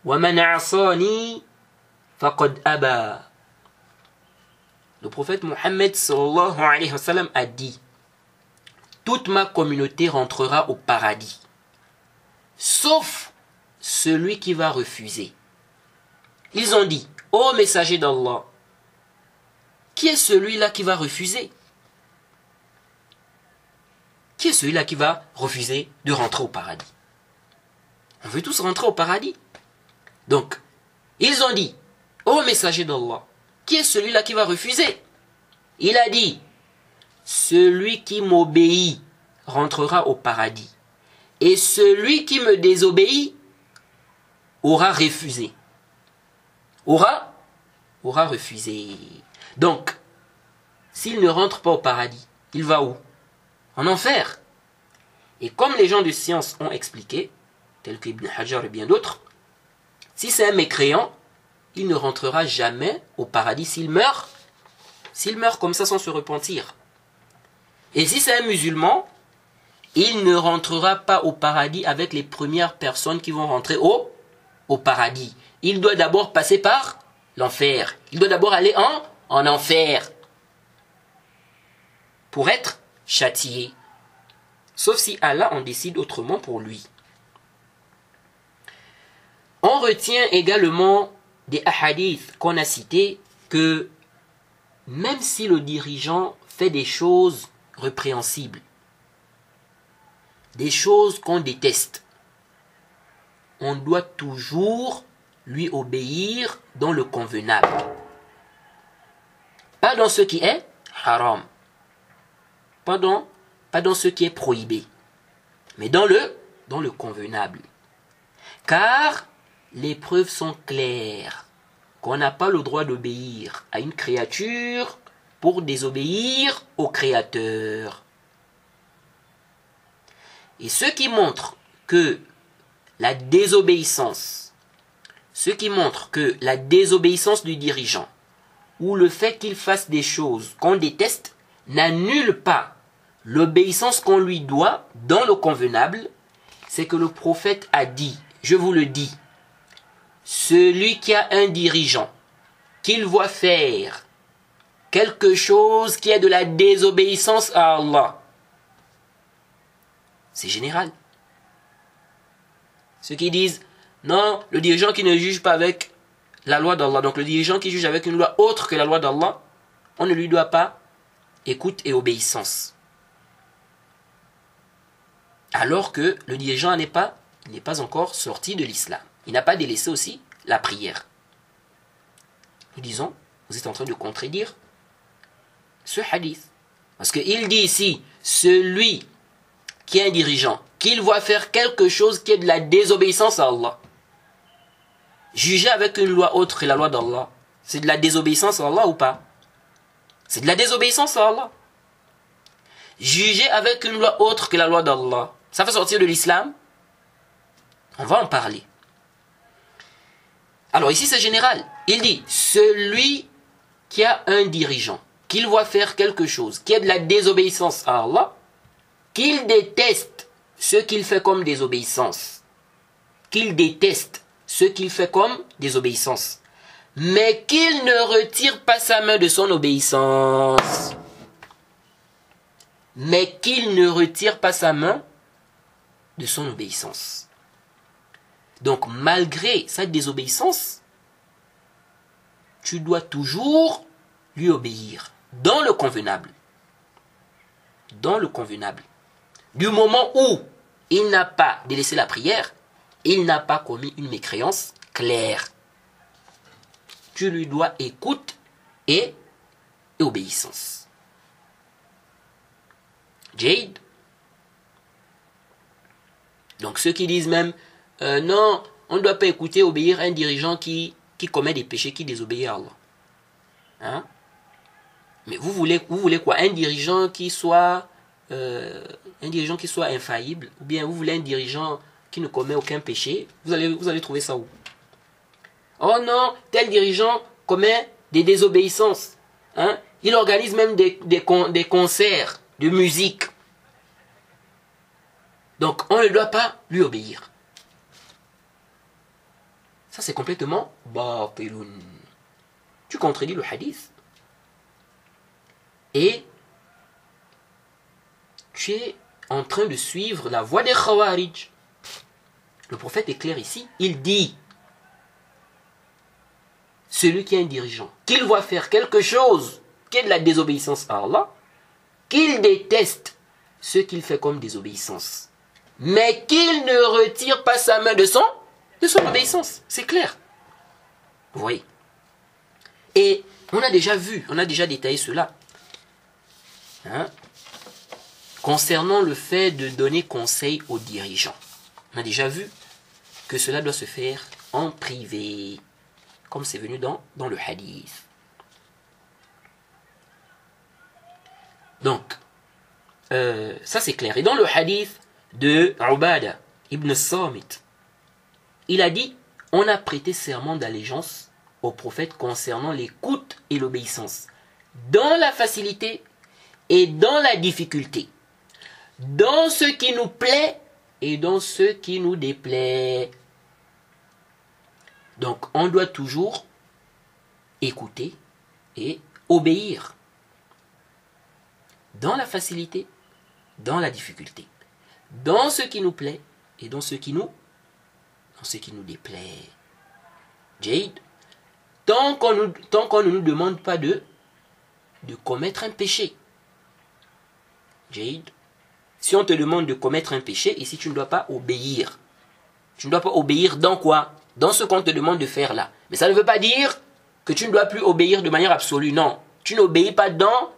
ومن عصاني فقد أبى. Le prophète Mohammed sallallahu alayhi wa sallam a dit: toute ma communauté rentrera au paradis, sauf celui qui va refuser. ils ont dit, ô messager d'Allah, qui est celui-là qui va refuser? Qui est celui-là qui va refuser de rentrer au paradis? On veut tous rentrer au paradis. Donc, ils ont dit, ô messager d'Allah, qui est celui-là qui va refuser? Il a dit, celui qui m'obéit rentrera au paradis. Et celui qui me désobéit aura refusé. Aura refusé. Donc, s'il ne rentre pas au paradis, il va où? En enfer. Et comme les gens de science ont expliqué, tels que Ibn Hajar et bien d'autres, si c'est un mécréant, il ne rentrera jamais au paradis s'il meurt comme ça sans se repentir. Et si c'est un musulman, il ne rentrera pas au paradis avec les premières personnes qui vont rentrer au paradis. Il doit d'abord passer par l'enfer. Il doit d'abord aller en enfer pour être châtié. Sauf si Allah en décide autrement pour lui. On retient également des hadiths qu'on a cités que même si le dirigeant fait des choses répréhensibles, des choses qu'on déteste, on doit toujours lui obéir dans le convenable. Pas dans ce qui est haram. Pas dans ce qui est prohibé. Mais dans le convenable. Car les preuves sont claires qu'on n'a pas le droit d'obéir à une créature pour désobéir au Créateur. Et ce qui montre que la désobéissance du dirigeant ou le fait qu'il fasse des choses qu'on déteste n'annule pas l'obéissance qu'on lui doit dans le convenable, c'est que le prophète a dit, je vous le dis, celui qui a un dirigeant, qu'il voit faire quelque chose qui est de la désobéissance à Allah, c'est général. Ceux qui disent, non, le dirigeant qui ne juge pas avec la loi d'Allah, donc le dirigeant qui juge avec une loi autre que la loi d'Allah, on ne lui doit pas écoute et obéissance. Alors que le dirigeant n'est pas encore sorti de l'islam. Il n'a pas délaissé aussi la prière. Nous disons, vous êtes en train de contredire ce hadith. Parce qu'il dit ici, celui qui est un dirigeant, qu'il voit faire quelque chose qui est de la désobéissance à Allah, juger avec une loi autre que la loi d'Allah, c'est de la désobéissance à Allah ou pas? C'est de la désobéissance à Allah. Juger avec une loi autre que la loi d'Allah, ça fait sortir de l'islam? On va en parler. Alors ici c'est général. Il dit, celui qui a un dirigeant, qu'il voit faire quelque chose qui est de la désobéissance à Allah, qu'il déteste ce qu'il fait comme désobéissance, qu'il déteste ce qu'il fait comme désobéissance, mais qu'il ne retire pas sa main de son obéissance. Mais qu'il ne retire pas sa main de son obéissance. Donc malgré sa désobéissance, tu dois toujours lui obéir dans le convenable. Dans le convenable. Du moment où il n'a pas délaissé la prière, il n'a pas commis une mécréance claire. Tu lui dois écoute et obéissance. Jade. Donc ceux qui disent même non, on ne doit pas écouter, obéir à un dirigeant qui commet des péchés, qui désobéit à Allah. Hein? Mais vous voulez quoi? Un dirigeant qui soit infaillible, ou bien vous voulez un dirigeant qui ne commet aucun péché? Vous allez trouver ça où? Oh non, tel dirigeant commet des désobéissances. Hein? Il organise même des concerts de musique. Donc on ne doit pas lui obéir. Ça c'est complètement batilun. Tu contredis le hadith. Et tu es en train de suivre la voie des Khawarij. Le prophète est clair ici. Il dit, celui qui est un dirigeant, qu'il voit faire quelque chose qui est de la désobéissance à Allah, qu'il déteste ce qu'il fait comme désobéissance, mais qu'il ne retire pas sa main de son obéissance. C'est clair. Vous voyez. Et on a déjà vu, on a déjà détaillé cela. Concernant le fait de donner conseil aux dirigeants. On a déjà vu que cela doit se faire en privé, comme c'est venu dans le hadith. Donc, ça c'est clair. Et dans le hadith de Ubada ibn Samit, il a dit, on a prêté serment d'allégeance au prophète concernant l'écoute et l'obéissance, dans la facilité et dans la difficulté, dans ce qui nous plaît et dans ce qui nous déplaît. Donc, on doit toujours écouter et obéir, dans la facilité, dans la difficulté, dans ce qui nous plaît et dans ce qui nous déplaît. Jade, tant qu'on ne nous demande pas de commettre un péché. Jade, si on te demande de commettre un péché, ici tu ne dois pas obéir. Tu ne dois pas obéir dans quoi? Dans ce qu'on te demande de faire là. Mais ça ne veut pas dire que tu ne dois plus obéir de manière absolue. Non, tu n'obéis pas dans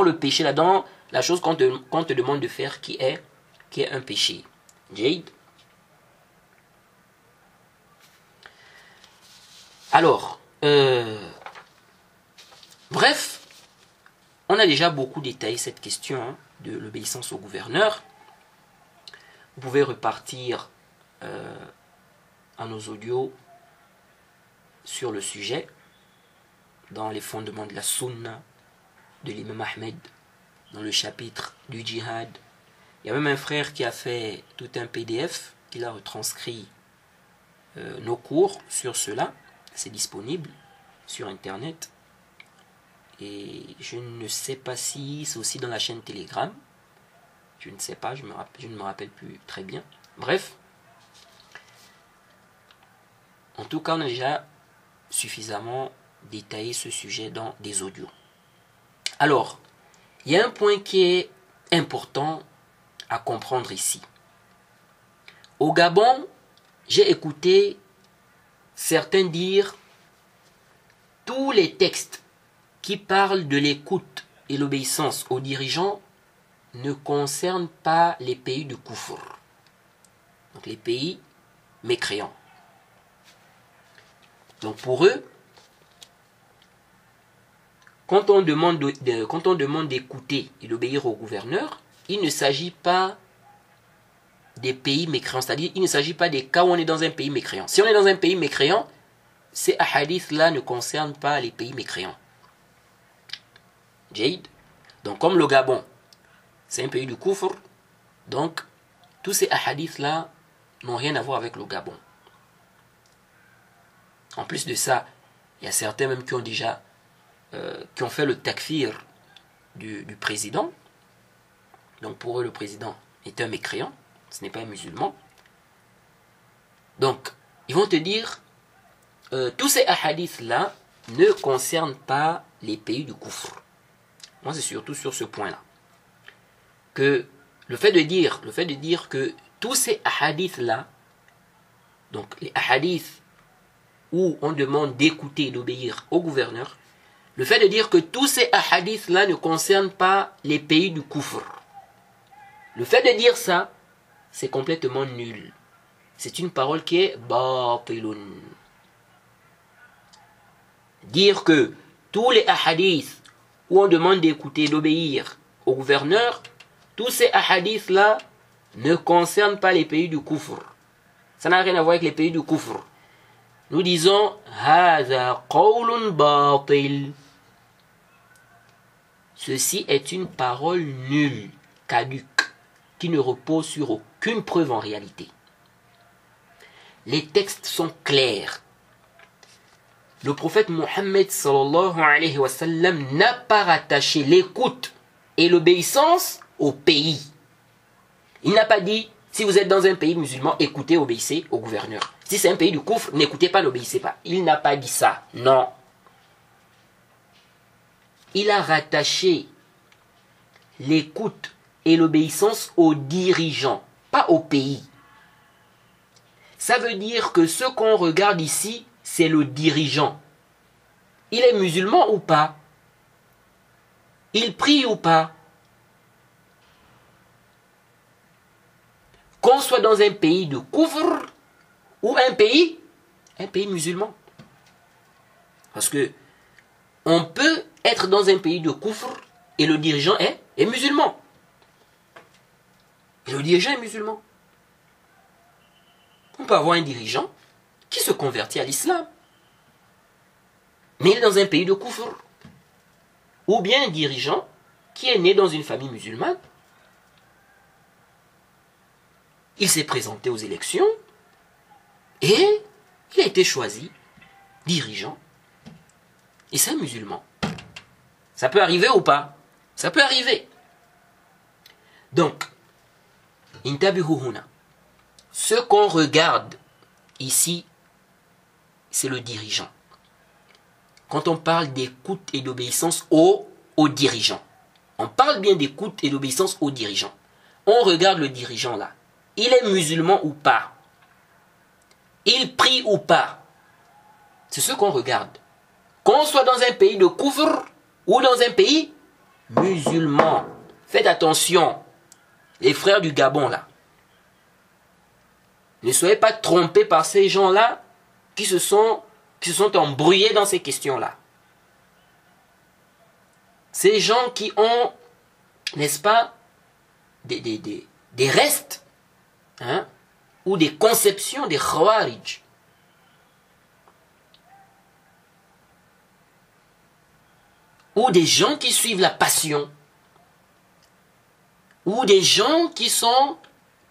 le péché, là, dans la chose qu'on te demande de faire qui est un péché. Jade. Alors, bref, on a déjà beaucoup détaillé cette question de l'obéissance au gouverneur. Vous pouvez repartir à nos audios sur le sujet, dans les fondements de la sunna de l'imam Ahmed, dans le chapitre du djihad. Il y a même un frère qui a fait tout un PDF, qu'il a retranscrit nos cours sur cela. C'est disponible sur internet. Et je ne sais pas si c'est aussi dans la chaîne Telegram. Je ne sais pas, je ne me rappelle plus très bien. Bref. En tout cas, on a déjà suffisamment détaillé ce sujet dans des audios. Alors, il y a un point qui est important à comprendre ici. Au Gabon, j'ai écouté certains dire tous les textes qui parlent de l'écoute et l'obéissance aux dirigeants ne concernent pas les pays du Kufr, donc les pays mécréants. Donc pour eux, quand on demande d'écouter et d'obéir au gouverneur, il ne s'agit pas des pays mécréants, c'est-à-dire il ne s'agit pas des cas où on est dans un pays mécréant. Si on est dans un pays mécréant, ces hadiths-là ne concernent pas les pays mécréants. Jade. Donc comme le Gabon, c'est un pays du Kufr, donc tous ces hadiths-là n'ont rien à voir avec le Gabon. En plus de ça, il y a certains même qui ont déjà qui ont fait le takfir du président. Donc pour eux, le président est un mécréant, ce n'est pas un musulman. Donc, ils vont te dire, tous ces hadiths-là ne concernent pas les pays du Kufr. Moi, c'est surtout sur ce point-là. Que le fait de dire que tous ces hadiths-là, donc les hadiths où on demande d'écouter et d'obéir au gouverneur, le fait de dire que tous ces hadiths-là ne concernent pas les pays du Kufr, le fait de dire ça, c'est complètement nul. C'est une parole qui est batilun. Dire que tous les hadiths où on demande d'écouter et d'obéir au gouverneur, tous ces hadiths-là ne concernent pas les pays du Kufr. Ça n'a rien à voir avec les pays du Kufr. Nous disons Hadha qawlun batil. Ceci est une parole nulle, caduque, qui ne repose sur aucune preuve en réalité. Les textes sont clairs. Le prophète Mohammed sallallahu alayhi wa sallam n'a pas rattaché l'écoute et l'obéissance au pays. Il n'a pas dit Si vous êtes dans un pays musulman, écoutez, obéissez au gouverneur. Si c'est un pays du coufre, n'écoutez pas, n'obéissez pas. Il n'a pas dit ça. Non. Il a rattaché l'écoute et l'obéissance aux dirigeants, pas au pays. Ça veut dire que ce qu'on regarde ici, c'est le dirigeant. Il est musulman ou pas? Il prie ou pas? Qu'on soit dans un pays de couvre ou un pays musulman. Parce que on peut être dans un pays de couvre et le dirigeant est musulman. Et le dirigeant est musulman. On peut avoir un dirigeant qui se convertit à l'islam. Mais il est dans un pays de couvre. Ou bien un dirigeant qui est né dans une famille musulmane. Il s'est présenté aux élections et il a été choisi dirigeant. Et c'est un musulman. Ça peut arriver ou pas? Ça peut arriver. Donc, intabihuhuna. Ce qu'on regarde ici, c'est le dirigeant. Quand on parle d'écoute et d'obéissance aux dirigeants, on parle bien d'écoute et d'obéissance aux dirigeants. On regarde le dirigeant là. Il est musulman ou pas? Il prie ou pas? C'est ce qu'on regarde. Qu'on soit dans un pays de couvre ou dans un pays musulman. Faites attention, les frères du Gabon là. Ne soyez pas trompés par ces gens-là qui se sont embrouillés dans ces questions-là. Ces gens qui ont, n'est-ce pas, des restes, hein, ou des conceptions des Khawarij. Ou des gens qui suivent la passion. Ou des gens qui sont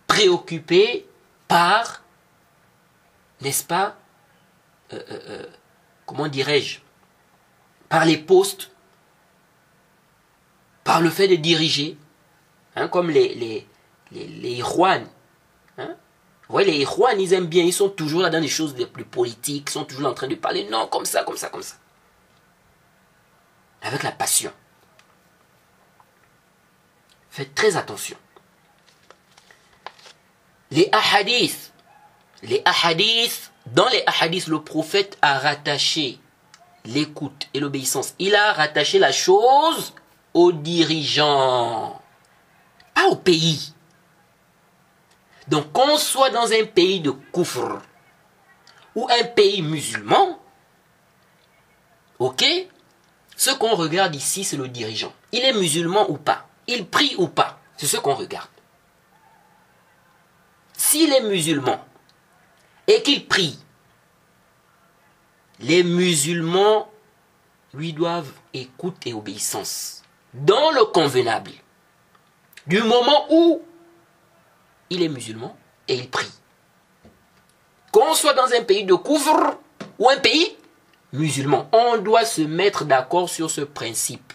préoccupés par, n'est-ce pas, comment dirais-je, par les postes, par le fait de diriger, hein, comme les Irwan. Hein? Vous voyez, les Irwan, ils aiment bien, ils sont toujours là dans des choses les plus politiques, ils sont toujours en train de parler, non, comme ça, comme ça, comme ça. Avec la passion. Faites très attention. Les ahadiths, dans les ahadiths, le prophète a rattaché l'écoute et l'obéissance. Il a rattaché la chose aux dirigeants, pas au pays. Donc qu'on soit dans un pays de koufr ou un pays musulman, ok, ce qu'on regarde ici, c'est le dirigeant. Il est musulman ou pas? Il prie ou pas? C'est ce qu'on regarde. S'il est musulman et qu'il prie, les musulmans lui doivent écoute et obéissance dans le convenable. Du moment où il est musulman et il prie. Qu'on soit dans un pays de couvre ou un pays musulman, on doit se mettre d'accord sur ce principe.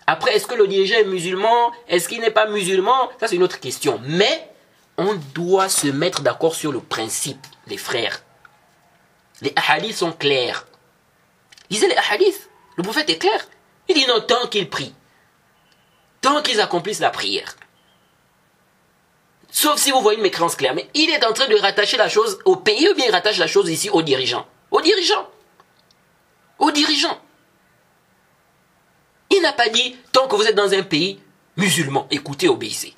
Après, est-ce que le dirigeant est musulman? Est-ce qu'il n'est pas musulman? Ça, c'est une autre question. Mais on doit se mettre d'accord sur le principe, les frères. Les hadiths sont clairs. Lisez les hadiths. Le prophète est clair. Il dit non, tant qu'ils prient, tant qu'ils accomplissent la prière. Sauf si vous voyez une mécréance claire. Mais il est en train de rattacher la chose au pays ou bien il rattache la chose ici aux dirigeants? Aux dirigeants. Aux dirigeants. Il n'a pas dit, tant que vous êtes dans un pays musulman, écoutez, obéissez.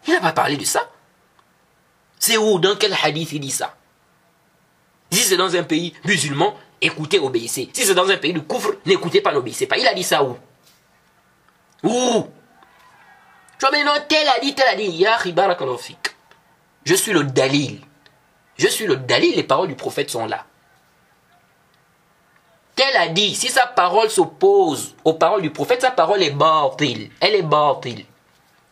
Il n'a pas parlé de ça. C'est où, dans quel hadith il dit ça? Si c'est dans un pays musulman, écoutez, obéissez. Si c'est dans un pays de couvre, n'écoutez pas, n'obéissez pas. Il a dit ça où? Où? Tu vois, mais non, tel a dit, Ya Barakalofik. Je suis le dalil. Je suis le dalil, les paroles du prophète sont là. Tel a dit, si sa parole s'oppose aux paroles du prophète, sa parole est batil. Elle est batil.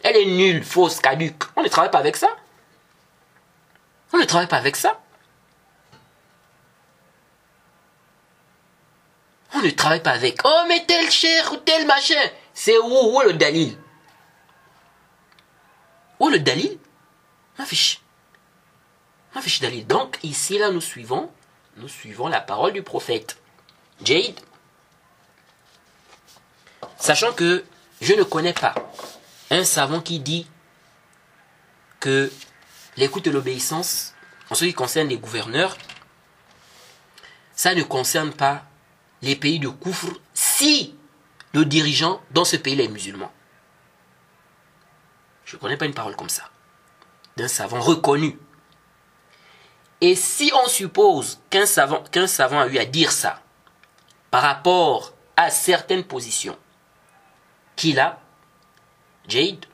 Elle est nulle, fausse, caduque. On ne travaille pas avec ça. On ne travaille pas avec ça. On ne travaille pas avec. Oh, mais tel cher ou tel machin. C'est où est le dalil? Où est le dalil? Ma fiche. Ma fiche dalil. Donc, ici, là, nous suivons la parole du prophète. Jade. Sachant que je ne connais pas un savant qui dit que l'écoute et l'obéissance, en ce qui concerne les gouverneurs, ça ne concerne pas les pays de Koufr si le dirigeant dans ce pays est musulman. Je ne connais pas une parole comme ça, d'un savant reconnu. Et si on suppose qu'un savant a eu à dire ça par rapport à certaines positions qu'il a, Jade,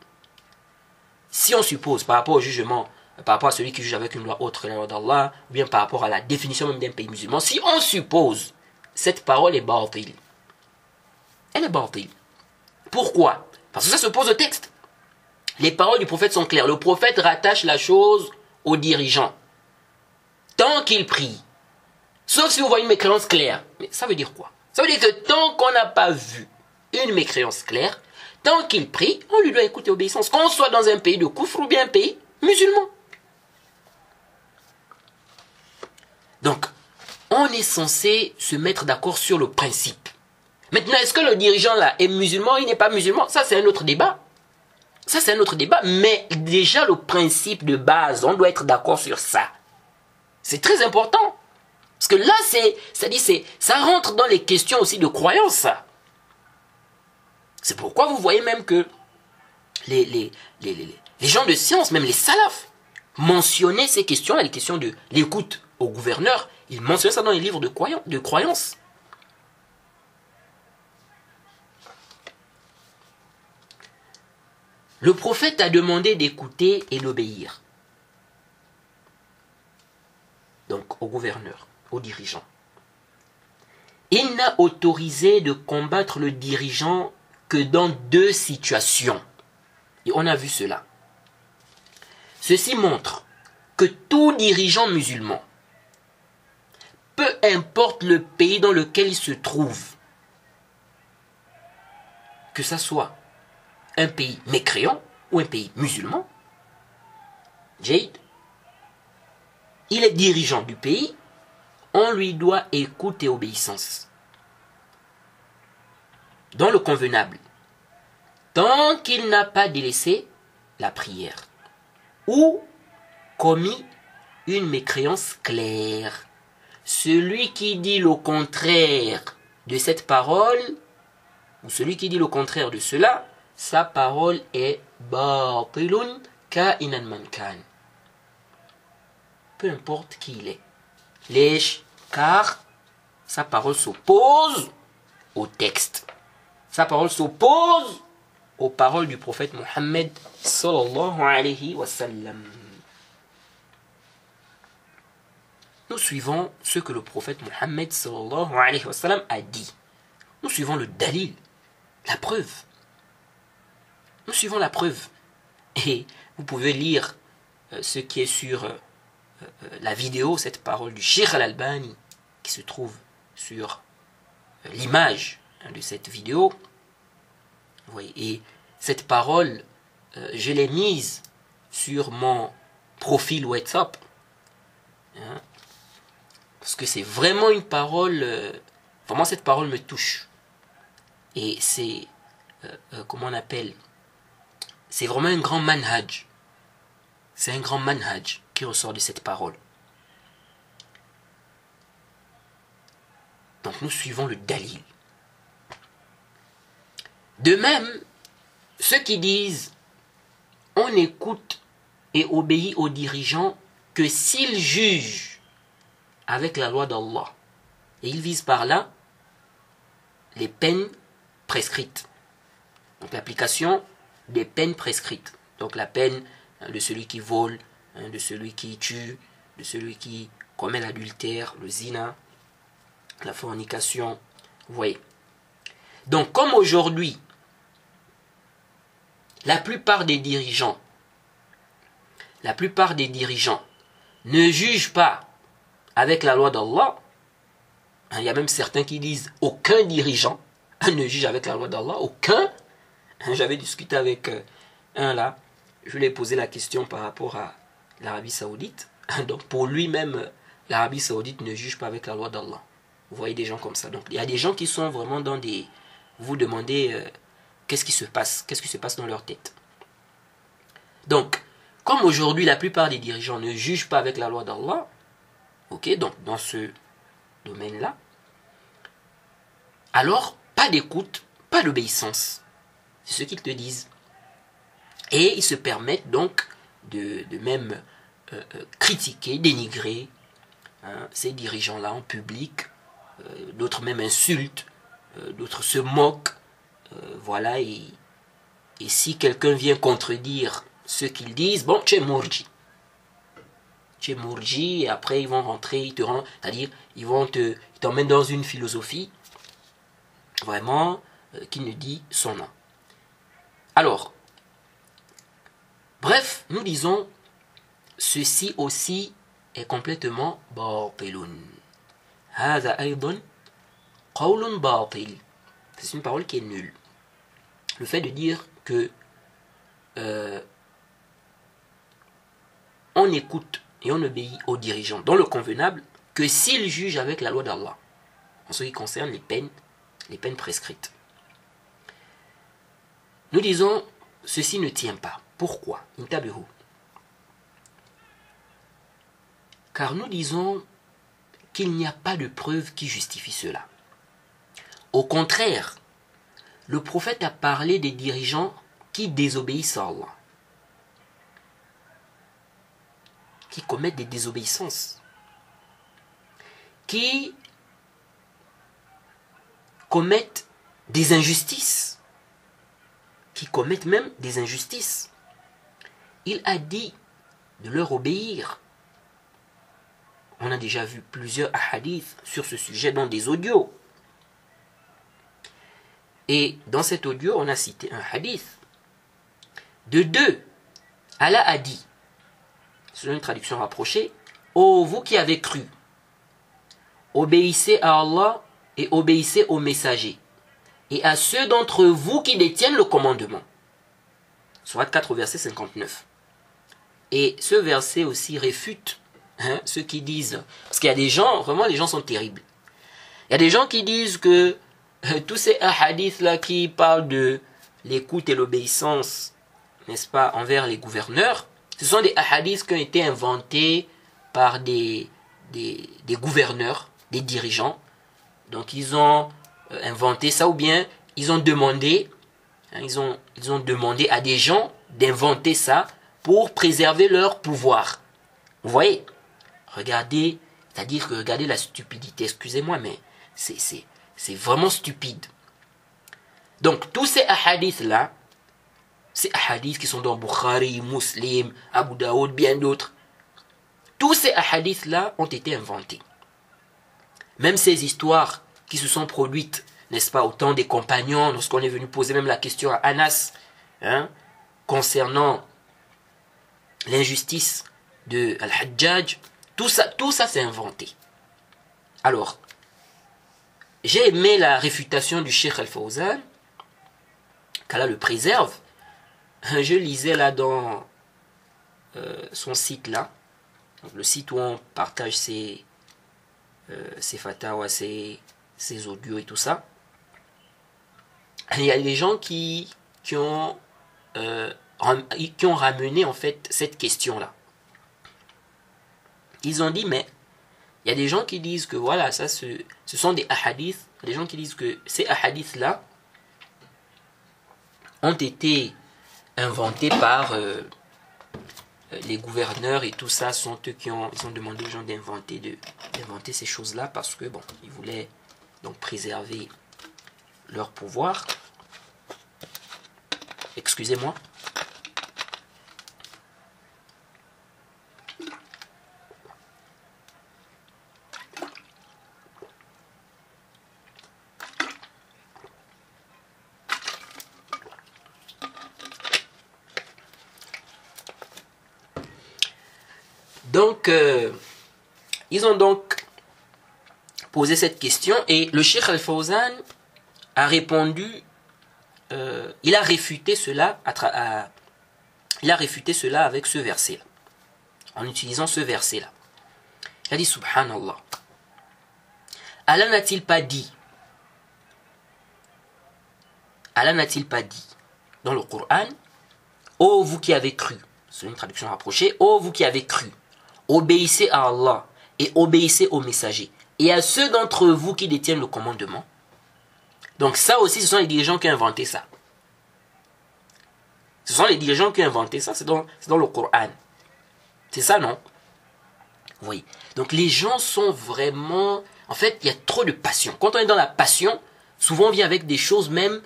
si on suppose par rapport au jugement, par rapport à celui qui juge avec une loi autre que la loi d'Allah, ou bien par rapport à la définition même d'un pays musulman, si on suppose cette parole est batil, elle est batil. Pourquoi? Parce que ça se pose au texte. Les paroles du prophète sont claires. Le prophète rattache la chose aux dirigeants. Tant qu'il prie, sauf si vous voyez une mécréance claire. Mais ça veut dire quoi? Ça veut dire que tant qu'on n'a pas vu une mécréance claire, tant qu'il prie, on lui doit écouter obéissance. Qu'on soit dans un pays de Koufr ou bien un pays musulman. Donc, on est censé se mettre d'accord sur le principe. Maintenant, est-ce que le dirigeant là est musulman ou il n'est pas musulman? Ça, c'est un autre débat. Ça, c'est un autre débat. Mais déjà, le principe de base, on doit être d'accord sur ça. C'est très important. Parce que là, ça rentre dans les questions aussi de croyance, ça. C'est pourquoi vous voyez même que les gens de science, même les salafs, mentionnaient ces questions-là, les questions de l'écoute au gouverneur. Ils mentionnaient ça dans les livres de croyance. Le prophète a demandé d'écouter et d'obéir. Donc, au gouverneur, au dirigeant. Il n'a autorisé de combattre le dirigeant que dans 2 situations. Et on a vu cela. Ceci montre que tout dirigeant musulman, peu importe le pays dans lequel il se trouve, que ce soit un pays mécréant ou un pays musulman, Jade, il est dirigeant du pays, on lui doit écoute et obéissance. Dans le convenable, tant qu'il n'a pas délaissé la prière ou commis une mécréance claire. Celui qui dit le contraire de cette parole, ou celui qui dit le contraire de cela, sa parole est batilun ka'inan man kan. Peu importe qui il est. Lèche, car sa parole s'oppose au texte. Sa parole s'oppose aux paroles du prophète Mohammed sallallahu alayhi wa sallam. Nous suivons ce que le prophète Mohammed sallallahu alayhi wa sallam a dit. Nous suivons le dalil, la preuve. Nous suivons la preuve. Et vous pouvez lire ce qui est sur la vidéo, cette parole du Cheikh Al-Albani, qui se trouve sur l'image de cette vidéo. Vous voyez, et cette parole, je l'ai mise sur mon profil WhatsApp. Hein, parce que c'est vraiment une parole, vraiment cette parole me touche. Et c'est, comment on appelle, c'est vraiment un grand manhaj. C'est un grand manhaj qui ressort de cette parole. Donc nous suivons le dalil. De même, ceux qui disent on écoute et obéit aux dirigeants que s'ils jugent avec la loi d'Allah. Et ils visent par là les peines prescrites. Donc l'application des peines prescrites. Donc la peine de celui qui vole, de celui qui tue, de celui qui commet l'adultère, le zina, la fornication. Vous voyez. Donc comme aujourd'hui, la plupart des dirigeants ne jugent pas avec la loi d'Allah. Il y a même certains qui disent aucun dirigeant ne juge avec la loi d'Allah, aucun. J'avais discuté avec un là, je lui ai posé la question par rapport l'Arabie Saoudite. Donc pour lui-même, l'Arabie Saoudite ne juge pas avec la loi d'Allah. Vous voyez des gens comme ça. Donc il y a des gens qui sont vraiment dans des... Vous demandez qu'est-ce qui se passe, qu'est-ce qui se passe dans leur tête. Donc, comme aujourd'hui la plupart des dirigeants ne jugent pas avec la loi d'Allah, ok, donc dans ce domaine-là, alors pas d'écoute, pas d'obéissance. C'est ce qu'ils te disent. Et ils se permettent donc de même critiquer, dénigrer ces dirigeants-là en public. D'autres même insultent, d'autres se moquent. Voilà, et si quelqu'un vient contredire ce qu'ils disent, bon, tu es mourji. Tu es mourji, et après ils vont rentrer, c'est-à-dire ils t'emmènent dans une philosophie vraiment qui ne dit son nom. Alors, bref, nous disons, ceci aussi est complètement batilun. Hada aydan qawlun batil. C'est une parole qui est nulle. Le fait de dire que on écoute et on obéit aux dirigeants dans le convenable que s'ils jugent avec la loi d'Allah en ce qui concerne les peines prescrites. Nous disons, ceci ne tient pas. Pourquoi? Intabihu. Car nous disons qu'il n'y a pas de preuve qui justifie cela. Au contraire, le prophète a parlé des dirigeants qui désobéissent à Allah, qui commettent des désobéissances, qui commettent des injustices, qui commettent même des injustices. Il a dit de leur obéir. On a déjà vu plusieurs hadiths sur ce sujet dans des audios. Et dans cet audio, on a cité un hadith. De deux, Allah a dit, selon une traduction rapprochée, ô vous qui avez cru, obéissez à Allah et obéissez aux messagers, et à ceux d'entre vous qui détiennent le commandement. Sourate 4, verset 59. Et ce verset aussi réfute ceux qui disent, parce qu'il y a des gens, vraiment les gens sont terribles. Il y a des gens qui disent que tous ces hadiths là qui parlent de l'écoute et l'obéissance, n'est-ce pas, envers les gouverneurs, ce sont des hadiths qui ont été inventés par des gouverneurs, des dirigeants. Donc ils ont inventé ça, ou bien ils ont demandé, ils ont demandé à des gens d'inventer ça pour préserver leur pouvoir. Vous voyez? Regardez, c'est-à-dire que regardez la stupidité, excusez-moi, mais c'est vraiment stupide. Donc tous ces hadiths-là, ces hadiths qui sont dans Bukhari, Muslim, Abu Daoud, bien d'autres, tous ces hadiths-là ont été inventés. Même ces histoires qui se sont produites, n'est-ce pas, au temps des compagnons, lorsqu'on est venu poser même la question à Anas, concernant l'injustice de Al-Hajjaj, tout ça c'est inventé. Alors, j'ai aimé la réfutation du Cheikh Al-Fawzan, qu'Allah le préserve. Je lisais là dans son site là, donc le site où on partage ses fatwas, ses audios et tout ça. Il y a des gens qui ont ramené en fait cette question là. Ils ont dit, mais il y a des gens qui disent que voilà, ça ce sont des hadiths, des gens qui disent que ces hadiths là ont été inventés par les gouverneurs et tout ça, sont eux ils ont demandé aux gens d'inventer ces choses là parce que bon, ils voulaient donc préserver leur pouvoir. Excusez-moi. Donc, ils ont donc posé cette question et le Cheikh Al-Fawzan a répondu, il a réfuté cela avec ce verset-là. en utilisant ce verset-là. Il a dit Subhanallah. Allah n'a-t-il pas dit dans le Coran, ô vous qui avez cru, c'est une traduction rapprochée, ô vous qui avez cru, obéissez à Allah et obéissez aux messagers et à ceux d'entre vous qui détiennent le commandement. Donc ça aussi, ce sont les dirigeants qui ont inventé ça. Ce sont les dirigeants qui ont inventé ça, c'est dans le Coran. C'est ça, non? Oui. Donc les gens sont vraiment... En fait, il y a trop de passion. Quand on est dans la passion, souvent on vient avec des choses même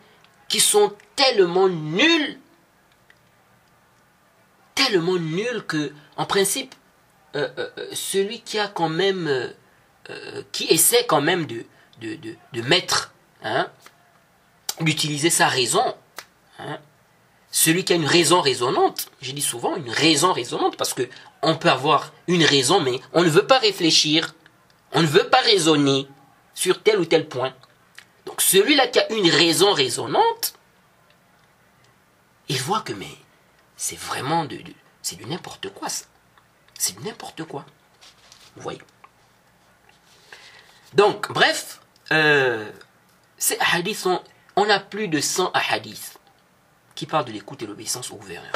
qui sont tellement nulles que, en principe, celui qui a quand même... qui essaie quand même de mettre, d'utiliser sa raison, celui qui a une raison raisonnante, je dis souvent une raison raisonnante, parce que on peut avoir une raison, mais on ne veut pas réfléchir, on ne veut pas raisonner sur tel ou tel point. Donc celui-là qui a une raison raisonnante, il voit que mais c'est vraiment c'est du n'importe quoi ça. C'est du n'importe quoi. Vous voyez. Donc, bref, ces hadiths sont... On a plus de 100 hadiths qui parlent de l'écoute et l'obéissance au gouverneur.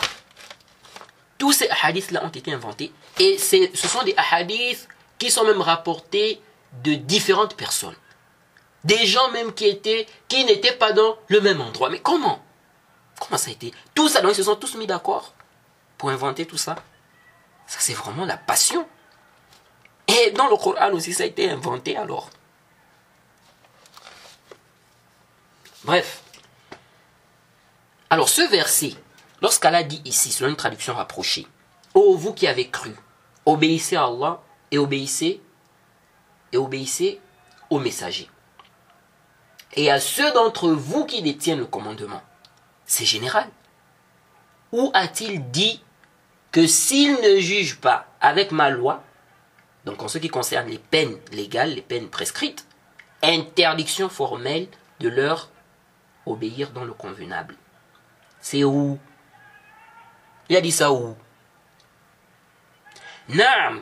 Tous ces hadiths-là ont été inventés et ce sont des hadiths qui sont même rapportés de différentes personnes. Des gens même qui n'étaient pas dans le même endroit. Mais comment? Comment ça a été? Tous ça, donc ils se sont tous mis d'accord pour inventer tout ça. Ça, c'est vraiment la passion. Et dans le Coran aussi, ça a été inventé alors. Bref. Alors ce verset, lorsqu'Allah dit ici, selon une traduction rapprochée, « Ô vous qui avez cru, obéissez à Allah et obéissez aux messagers. Et à ceux d'entre vous qui détiennent le commandement. » C'est général. Où a-t-il dit que s'ils ne jugent pas avec ma loi, donc en ce qui concerne les peines légales, les peines prescrites, interdiction formelle de leur obéir dans le convenable. C'est où? Il a dit ça où? Naam,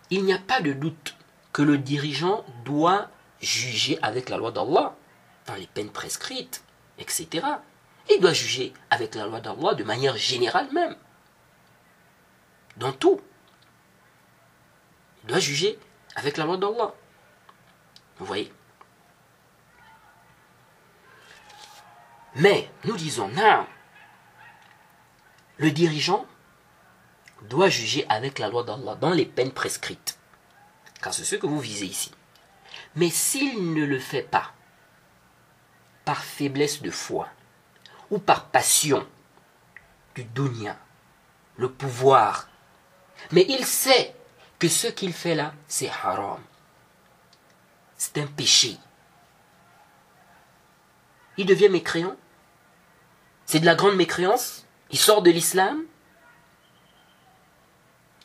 il n'y a pas de doute que le dirigeant doit juger avec la loi d'Allah, dans les peines prescrites, etc. Il doit juger avec la loi d'Allah de manière générale même. Dans tout. Il doit juger avec la loi d'Allah. Vous voyez? Mais, nous disons, non, le dirigeant doit juger avec la loi d'Allah dans les peines prescrites. Car c'est ce que vous visez ici. Mais s'il ne le fait pas, par faiblesse de foi, ou par passion du dunya, le pouvoir, mais il sait que ce qu'il fait là, c'est haram. C'est un péché. Il devient mécréant. C'est de la grande mécréance. Il sort de l'islam.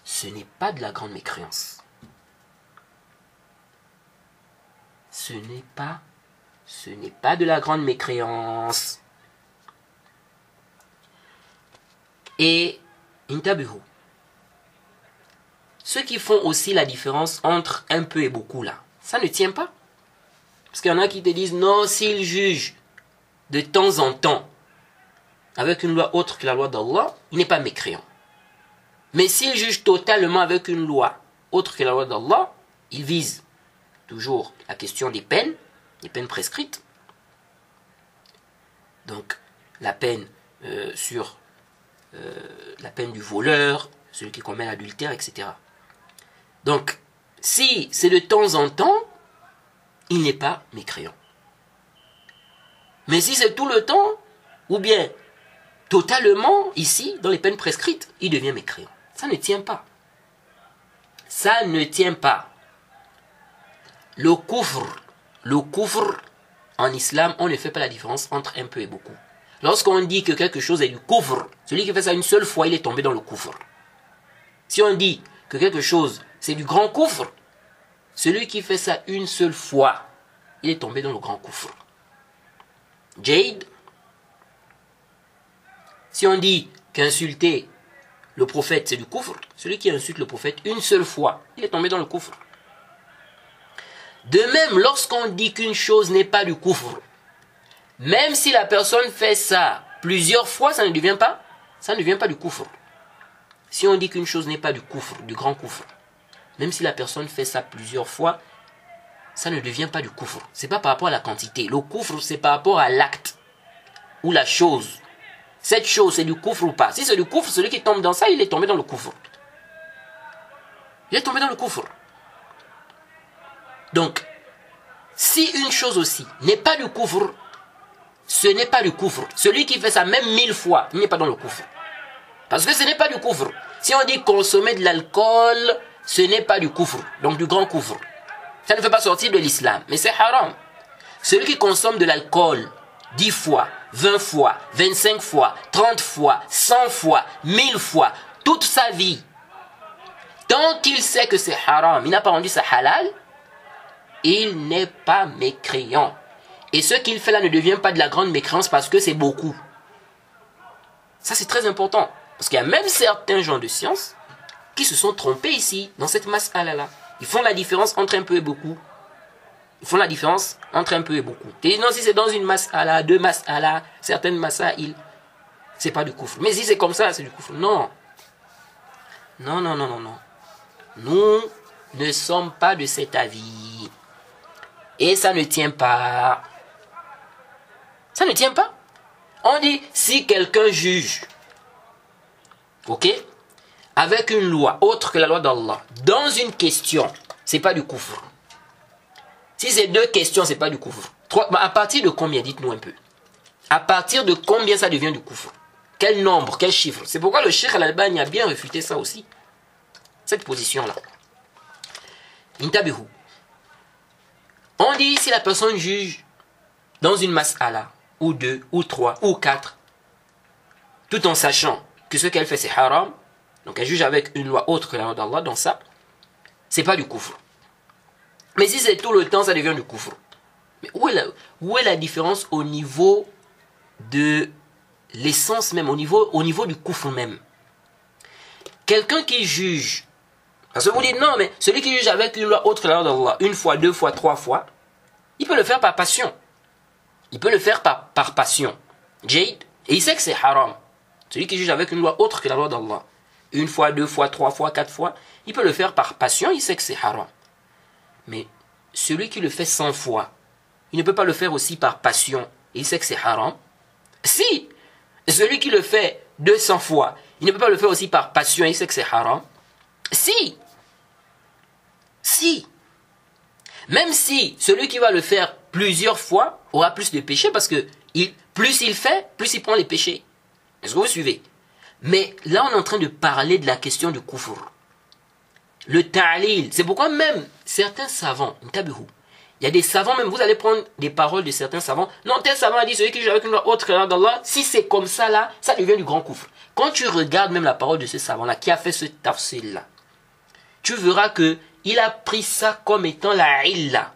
Ce n'est pas de la grande mécréance. Ce n'est pas de la grande mécréance. Et intabihu. Ceux qui font aussi la différence entre un peu et beaucoup là, ça ne tient pas. Parce qu'il y en a qui te disent non, s'ils jugent de temps en temps avec une loi autre que la loi d'Allah, il n'est pas mécréant. Mais s'il juge totalement avec une loi autre que la loi d'Allah, il vise toujours la question des peines prescrites. Donc la peine la peine du voleur, celui qui commet l'adultère, etc. Donc, si c'est de temps en temps, il n'est pas mécréant. Mais si c'est tout le temps, ou bien totalement, ici, dans les peines prescrites, il devient mécréant. Ça ne tient pas. Ça ne tient pas. Le kufr, en islam, on ne fait pas la différence entre un peu et beaucoup. Lorsqu'on dit que quelque chose est du kufr, celui qui fait ça une seule fois, il est tombé dans le kufr. Si on dit que quelque chose, c'est du grand kufr, celui qui fait ça une seule fois, il est tombé dans le grand kufr. Jade, si on dit qu'insulter le prophète, c'est du kufr. Celui qui insulte le prophète une seule fois, il est tombé dans le kufr. De même, lorsqu'on dit qu'une chose n'est pas du kufr, même si la personne fait ça plusieurs fois, ça ne devient pas du kufr. Si on dit qu'une chose n'est pas du kufr, du grand kufr, même si la personne fait ça plusieurs fois, ça ne devient pas du kufr. Ce n'est pas par rapport à la quantité. Le kufr, c'est par rapport à l'acte ou la chose. Cette chose, c'est du kufr ou pas? Si c'est du kufr, celui qui tombe dans ça, il est tombé dans le kufr. Il est tombé dans le kufr. Donc, si une chose aussi n'est pas du kufr, ce n'est pas du kufr. Celui qui fait ça même 1000 fois, il n'est pas dans le kufr. Parce que ce n'est pas du kufr. Si on dit consommer de l'alcool, ce n'est pas du kufr, donc du grand kufr. Ça ne fait pas sortir de l'islam, mais c'est haram. Celui qui consomme de l'alcool 10 fois, 20 fois, 25 fois, 30 fois, 100 fois, 1000 fois, toute sa vie, tant qu'il sait que c'est haram, il n'a pas rendu ça halal, il n'est pas mécréant. Et ce qu'il fait là ne devient pas de la grande mécréance parce que c'est beaucoup. Ça c'est très important. Parce qu'il y a même certains gens de science qui se sont trompés ici, dans cette mas'ala-là. Ils font la différence entre un peu et beaucoup. Ils font la différence entre un peu et beaucoup. Et non, si c'est dans une mas'ala, deux mas'ala, certaines mas'a'il, c'est pas du kufr. Mais si c'est comme ça, c'est du kufr. Non. Non, non, non, non, non. Nous ne sommes pas de cet avis. Et ça ne tient pas. Ça ne tient pas. On dit, si quelqu'un juge, ok, avec une loi autre que la loi d'Allah, dans une question, c'est pas du kufr. Si c'est deux questions, c'est pas du kufr. À partir de combien, dites-nous un peu. À partir de combien ça devient du kufr? Quel nombre, quel chiffre? C'est pourquoi le Cheikh Al-Albani a bien réfuté ça aussi. Cette position-là. Intabihu. On dit si la personne juge dans une mas'ala, ou deux, ou trois, ou quatre, tout en sachant que ce qu'elle fait c'est haram, donc elle juge avec une loi autre que la loi d'Allah, dans ça, c'est pas du kufr. Mais si c'est tout le temps, ça devient du kufr. Mais où est la différence au niveau de l'essence même, au niveau du kufr même? Quelqu'un qui juge, parce que vous dites non, mais celui qui juge avec une loi autre que la loi d'Allah, une fois, deux fois, trois fois, il peut le faire par passion. Il peut le faire par passion. Jade, et il sait que c'est haram. Celui qui juge avec une loi autre que la loi d'Allah, une fois, deux fois, trois fois, quatre fois, il peut le faire par passion, il sait que c'est haram. Mais celui qui le fait 100 fois, il ne peut pas le faire aussi par passion, et il sait que c'est haram. Si celui qui le fait 200 fois, il ne peut pas le faire aussi par passion, et il sait que c'est haram. Si. Même si celui qui va le faire plusieurs fois aura plus de péchés, parce que plus il fait, plus il prend les péchés. Est-ce que vous suivez? Mais là, on est en train de parler de la question du kufr. Le ta'lil. C'est pourquoi même certains savants, il y a des savants, même vous allez prendre des paroles de certains savants. Non, tel savant a dit, celui qui joue avec une loi autre que la loi d'Allah, si c'est comme ça là, ça devient du grand kufr. Quand tu regardes même la parole de ce savant-là, qui a fait ce tafsir-là, tu verras que il a pris ça comme étant la illa.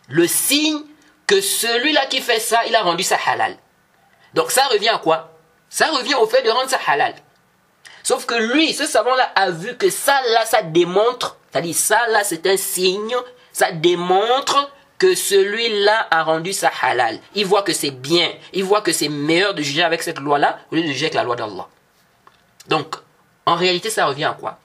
Le signe que celui-là qui fait ça, il a rendu ça halal. Donc ça revient à quoi? Ça revient au fait de rendre ça halal. Sauf que lui, ce savant-là, a vu que ça, là, ça démontre, c'est-à-dire ça, là, c'est un signe, ça démontre que celui-là a rendu ça halal. Il voit que c'est bien, il voit que c'est meilleur de juger avec cette loi-là, au lieu de juger avec la loi d'Allah. Donc, en réalité, ça revient à quoi?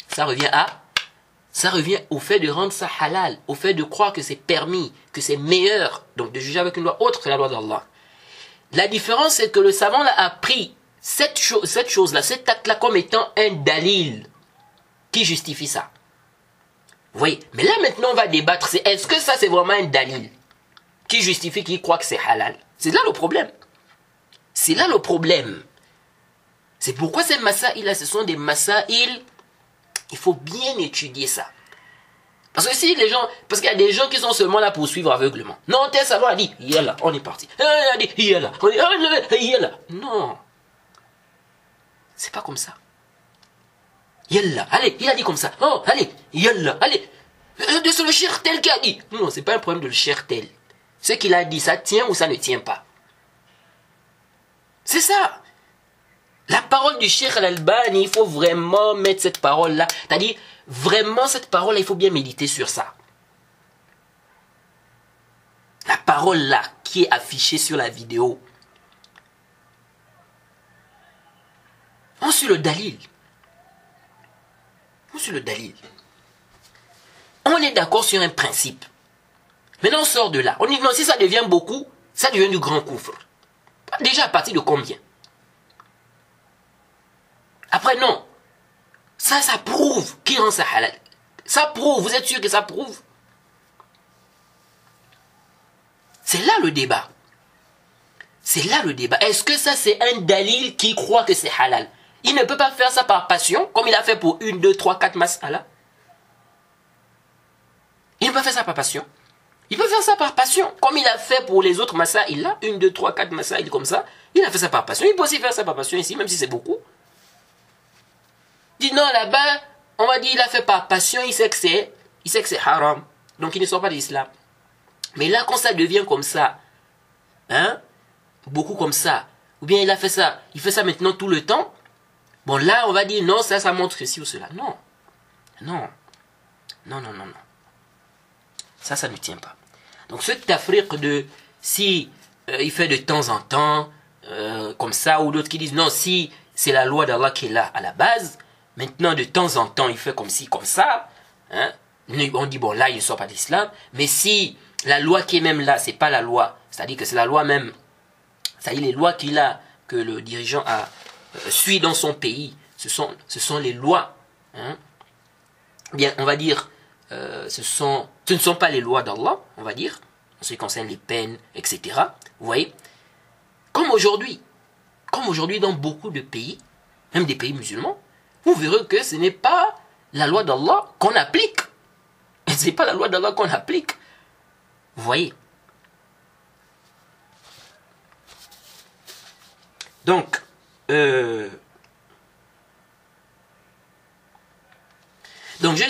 Ça revient au fait de rendre ça halal, au fait de croire que c'est permis, que c'est meilleur, donc de juger avec une loi autre que la loi d'Allah. La différence, c'est que le savant là a pris cette chose-là, cet acte-là comme étant un dalil qui justifie ça. Vous voyez? Mais là maintenant on va débattre, est-ce que ça c'est vraiment un dalil qui justifie, qui croit que c'est halal? C'est là le problème. C'est là le problème. C'est pourquoi ces masaïl-là, ce sont des masaïl, il faut bien étudier ça. Parce que si les gens, parce qu'il y a des gens qui sont seulement là pour suivre aveuglement. Non, tel savant a dit, yalla, on est parti. Il a dit, yalla, yalla. Non. C'est pas comme ça. Yalla, allez, il a dit comme ça. Oh, allez, yalla, allez. C'est le cher tel qui a dit. Non, c'est pas un problème de le cher tel. Ce qu'il a dit, ça tient ou ça ne tient pas. C'est ça. La parole du Cheikh Al-Albani, il faut vraiment mettre cette parole-là. C'est-à-dire, vraiment, cette parole-là, il faut bien méditer sur ça. La parole-là, qui est affichée sur la vidéo. On suit le dalil. On suit le dalil. On est d'accord sur un principe. Maintenant, on sort de là. On dit non, si ça devient beaucoup, ça devient du grand couvre. Déjà, à partir de combien? Après, non. Ça prouve. Qui rend ça halal? Ça prouve. Vous êtes sûr que ça prouve? C'est là le débat. C'est là le débat. Est-ce que ça, c'est un dalil qui croit que c'est halal? Il ne peut pas faire ça par passion, comme il a fait pour 1, 2, 3, 4 mas'ala. Il ne peut pas faire ça par passion. Il peut faire ça par passion, comme il a fait pour les autres mas'a'il là. 1, 2, 3, 4 mas'a'il comme ça. Il a fait ça par passion. Il peut aussi faire ça par passion ici, même si c'est beaucoup. Il dit non, là-bas, on va dire il a fait par passion, il sait que c'est haram. Donc il ne sort pas de l'islam. Mais là, quand ça devient comme ça, hein, beaucoup comme ça, ou bien il a fait ça, il fait ça maintenant tout le temps, bon là, on va dire non, ça montre ceci ou cela. Non. Non. Non, non, non, non. Ça ne tient pas. Donc ce tafriq de si il fait de temps en temps, comme ça, ou d'autres qui disent non, si c'est la loi d'Allah qui est là à la base, maintenant de temps en temps il fait comme ci, comme ça, hein, on dit bon là il ne sort pas d'islam, mais si la loi qui est même là, c'est pas la loi, c'est-à-dire que c'est la loi même, c'est-à-dire les lois que le dirigeant suit dans son pays, ce sont les lois, hein, bien on va dire, ce ne sont pas les lois d'Allah, on va dire, en ce qui concerne les peines, etc. Vous voyez, comme aujourd'hui dans beaucoup de pays, même des pays musulmans, vous verrez que ce n'est pas la loi d'Allah qu'on applique. Ce n'est pas la loi d'Allah qu'on applique. Vous voyez. Donc, je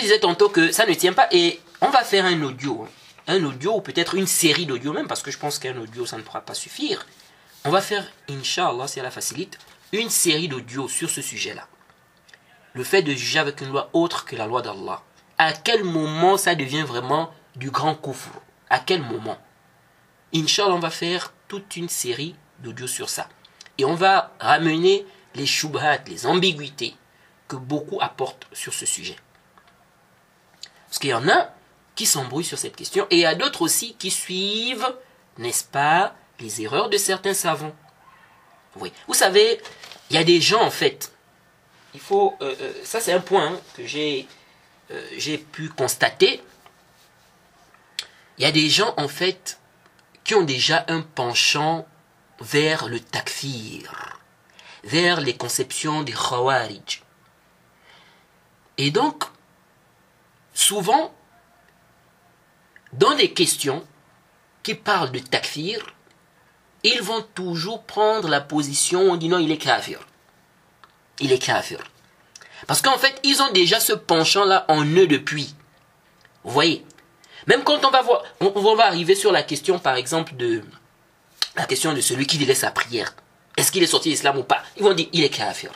disais tantôt que ça ne tient pas et on va faire un audio ou peut-être une série d'audio même, parce que je pense qu'un audio ça ne pourra pas suffire. On va faire, Inch'Allah, si Allah facilite, une série d'audio sur ce sujet-là. Le fait de juger avec une loi autre que la loi d'Allah. À quel moment ça devient vraiment du grand kufr? À quel moment? Inch'Allah, on va faire toute une série d'audio sur ça. Et on va ramener les shubhat, les ambiguïtés que beaucoup apportent sur ce sujet. Parce qu'il y en a qui s'embrouillent sur cette question, et il y a d'autres aussi qui suivent, n'est-ce pas, les erreurs de certains savants. Oui. Vous savez, il y a des gens en fait, il faut, ça c'est un point que j'ai pu constater, il y a des gens en fait qui ont déjà un penchant vers le takfir, vers les conceptions des khawarij. Et donc, souvent, dans les questions qui parlent de takfir, ils vont toujours prendre la position, on dit non, il est kafir. Il est kafir. Parce qu'en fait, ils ont déjà ce penchant-là en eux depuis. Vous voyez? Même quand on va voir, on va arriver sur la question, par exemple, de celui qui délaisse sa prière. Est-ce qu'il est sorti de l'islam ou pas? Ils vont dire, il est kafir.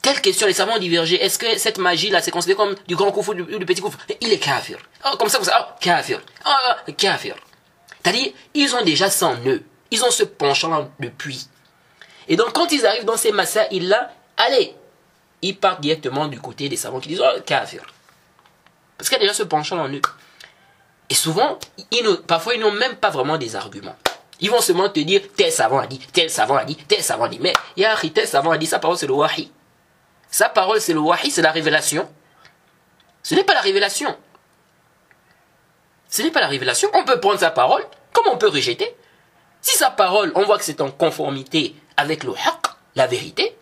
Telle question, les savants ont divergé. Est-ce que cette magie-là, c'est considéré comme du grand kufr ou du petit kufr? Il est kafir. Oh, comme ça, vous savez, oh, kafir. Oh, kafir. C'est-à-dire, ils ont déjà ça en eux. Ils ont ce penchant depuis. Et donc, quand ils arrivent dans ces masaïl-là, allez, ils partent directement du côté des savants qui disent, oh, kafir. Parce qu'il y a déjà ce penchant en eux. Et souvent, parfois, ils n'ont même pas vraiment des arguments. Ils vont seulement te dire, tel savant a dit, tel savant a dit, tel savant a dit. Mais, tel savant a dit, sa parole c'est le wahi. Sa parole c'est le wahi, c'est la révélation. Ce n'est pas la révélation. Ce n'est pas la révélation. On peut prendre sa parole, comme on peut rejeter. Si sa parole, on voit que c'est en conformité avec le haqq, la vérité,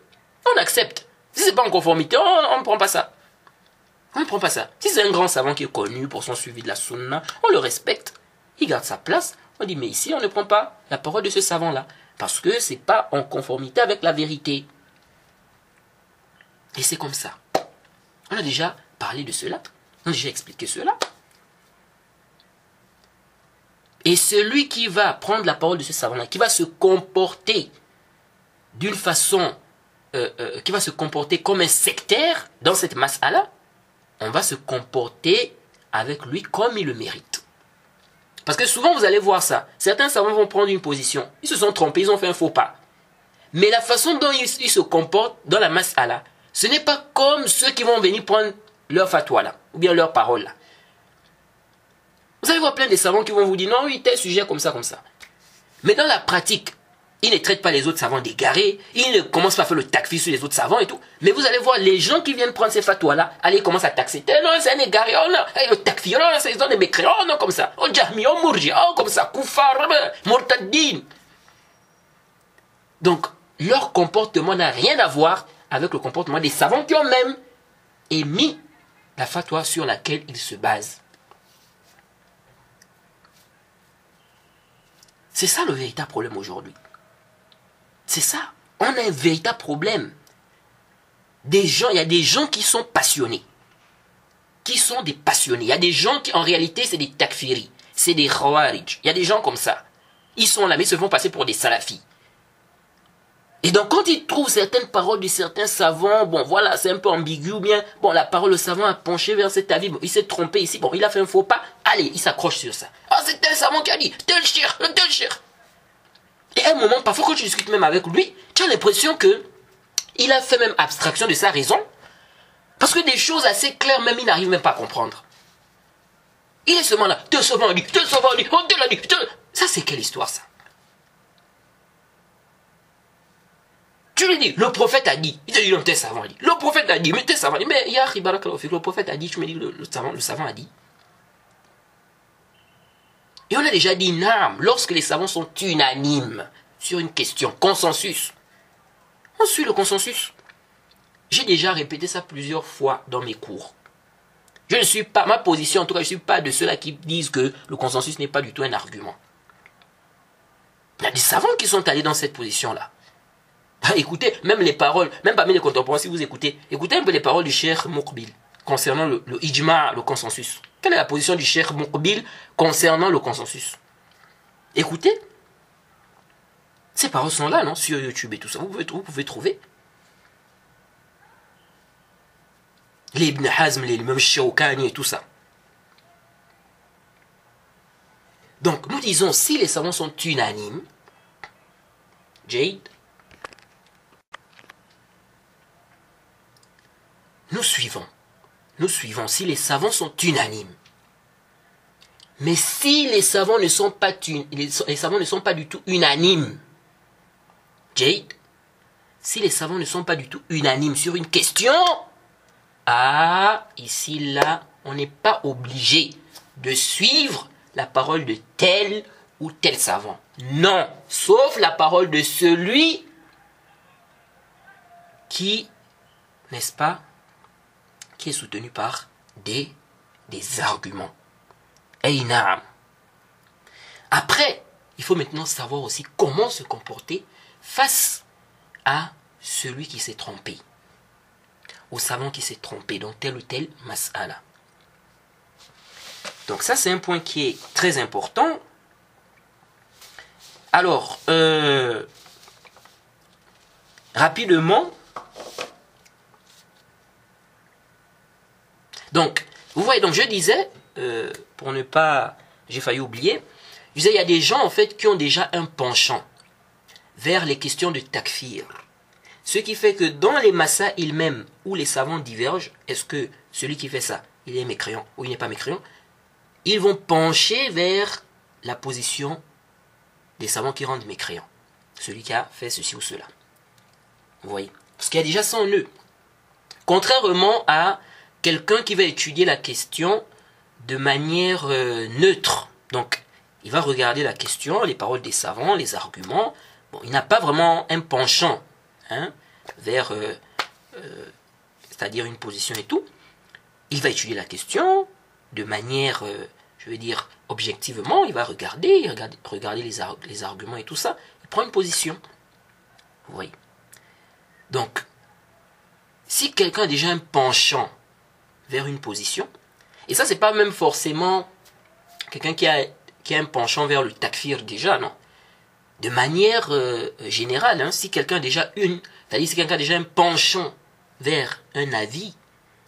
on accepte. Si c'est pas en conformité, on ne prend pas ça. On ne prend pas ça. Si c'est un grand savant qui est connu pour son suivi de la sunna, on le respecte. Il garde sa place. On dit, mais ici, on ne prend pas la parole de ce savant-là. Parce que c'est pas en conformité avec la vérité. Et c'est comme ça. On a déjà parlé de cela. On a déjà expliqué cela. Et celui qui va prendre la parole de ce savant-là, qui va se comporter d'une façon qui va se comporter comme un sectaire dans cette mas'ala, on va se comporter avec lui comme il le mérite. Parce que souvent vous allez voir ça. Certains savants vont prendre une position. Ils se sont trompés, ils ont fait un faux pas. Mais la façon dont ils se comportent dans la mas'ala, ce n'est pas comme ceux qui vont venir prendre leur fatwa là, ou bien leur parole là. Vous allez voir plein de savants qui vont vous dire non, oui, tel sujet comme ça, comme ça. Mais dans la pratique, ils ne traitent pas les autres savants d'égarés, ils ne commencent pas à faire le takfir sur les autres savants et tout. Mais vous allez voir les gens qui viennent prendre ces fatwas là, allez, commencent à taxer. Non, c'est un égaré, oh non, le takfir, oh non, c'est des mécréants, oh non, comme ça. Oh jahmi, oh mourji, oh comme ça, koufar, murtaddin. Donc, leur comportement n'a rien à voir avec le comportement des savants qui ont même émis la fatwa sur laquelle ils se basent. C'est ça le véritable problème aujourd'hui. C'est ça. On a un véritable problème. Il y a des gens qui sont passionnés. Qui sont des passionnés. Il y a des gens qui, en réalité, c'est des takfiris. C'est des khawarij. Il y a des gens comme ça. Ils sont là, mais ils se font passer pour des salafis. Et donc, quand ils trouvent certaines paroles de certains savants, bon, voilà, c'est un peu ambigu, ou bien, bon, la parole, le savant a penché vers cet avis, bon, il s'est trompé ici, bon, il a fait un faux pas, allez, il s'accroche sur ça. Ah, c'est tel savant qui a dit, tel cheikh. Et à un moment, parfois, quand tu discutes même avec lui, tu as l'impression que il a fait même abstraction de sa raison, parce que des choses assez claires, même, il n'arrive même pas à comprendre. Il est seulement là, tel savant a dit, tel savant a dit, oh, tel a dit, tel... Ça, c'est quelle histoire, ça? Tu lui dis, le prophète a dit. Il te dit, non, tel savant a dit. Le prophète a dit, mais tel savant a dit. Mais il y a le prophète a dit, tu me dis, le savant a dit. Et on a déjà dit, non, lorsque les savants sont unanimes sur une question, consensus, on suit le consensus. J'ai déjà répété ça plusieurs fois dans mes cours. Je ne suis pas, ma position en tout cas, je ne suis pas de ceux-là qui disent que le consensus n'est pas du tout un argument. Il y a des savants qui sont allés dans cette position-là. Écoutez, même les paroles, même parmi les contemporains, si vous écoutez un peu les paroles du Cheikh Muqbil concernant le ijma, le consensus. Quelle est la position du Cheikh Muqbil concernant le consensus? Écoutez, ces paroles sont là, non, sur YouTube et tout ça. Vous pouvez trouver. Les Ibn Hazm, les Imam Shawkani et tout ça. Donc, nous disons, si les savants sont unanimes, Jade, nous suivons si les savants sont unanimes. Mais si les savants ne sont pas du tout unanimes, Jade, si les savants ne sont pas du tout unanimes sur une question, ici, là, on n'est pas obligé de suivre la parole de tel ou tel savant. Non, sauf la parole de celui qui, n'est-ce pas, qui est soutenu par des arguments. Naam. Après, il faut maintenant savoir aussi comment se comporter face à celui qui s'est trompé, au savant qui s'est trompé dans tel ou tel mas'ala. Donc ça, c'est un point qui est très important. Alors, rapidement, donc, vous voyez, donc je disais, pour ne pas, j'ai failli oublier, je disais, il y a des gens en fait qui ont déjà un penchant vers les questions de takfir. Ce qui fait que dans les masaïl même où les savants divergent, est-ce que celui qui fait ça, il est mécréant ou il n'est pas mécréant, ils vont pencher vers la position des savants qui rendent mécréant. Celui qui a fait ceci ou cela. Vous voyez? Parce qu'il y a déjà ça en eux. Contrairement à quelqu'un qui va étudier la question de manière neutre. Donc, il va regarder la question, les paroles des savants, les arguments. Bon, il n'a pas vraiment un penchant vers, c'est-à-dire une position et tout. Il va étudier la question de manière, je veux dire, objectivement. Il va regarder les arguments et tout ça. Il prend une position. Vous voyez. Donc, si quelqu'un a déjà un penchant vers une position, et ça, c'est pas même forcément quelqu'un qui a un penchant vers le takfir déjà, non. de manière générale, hein, si quelqu'un a déjà c'est-à-dire si quelqu'un a déjà un penchant vers un avis,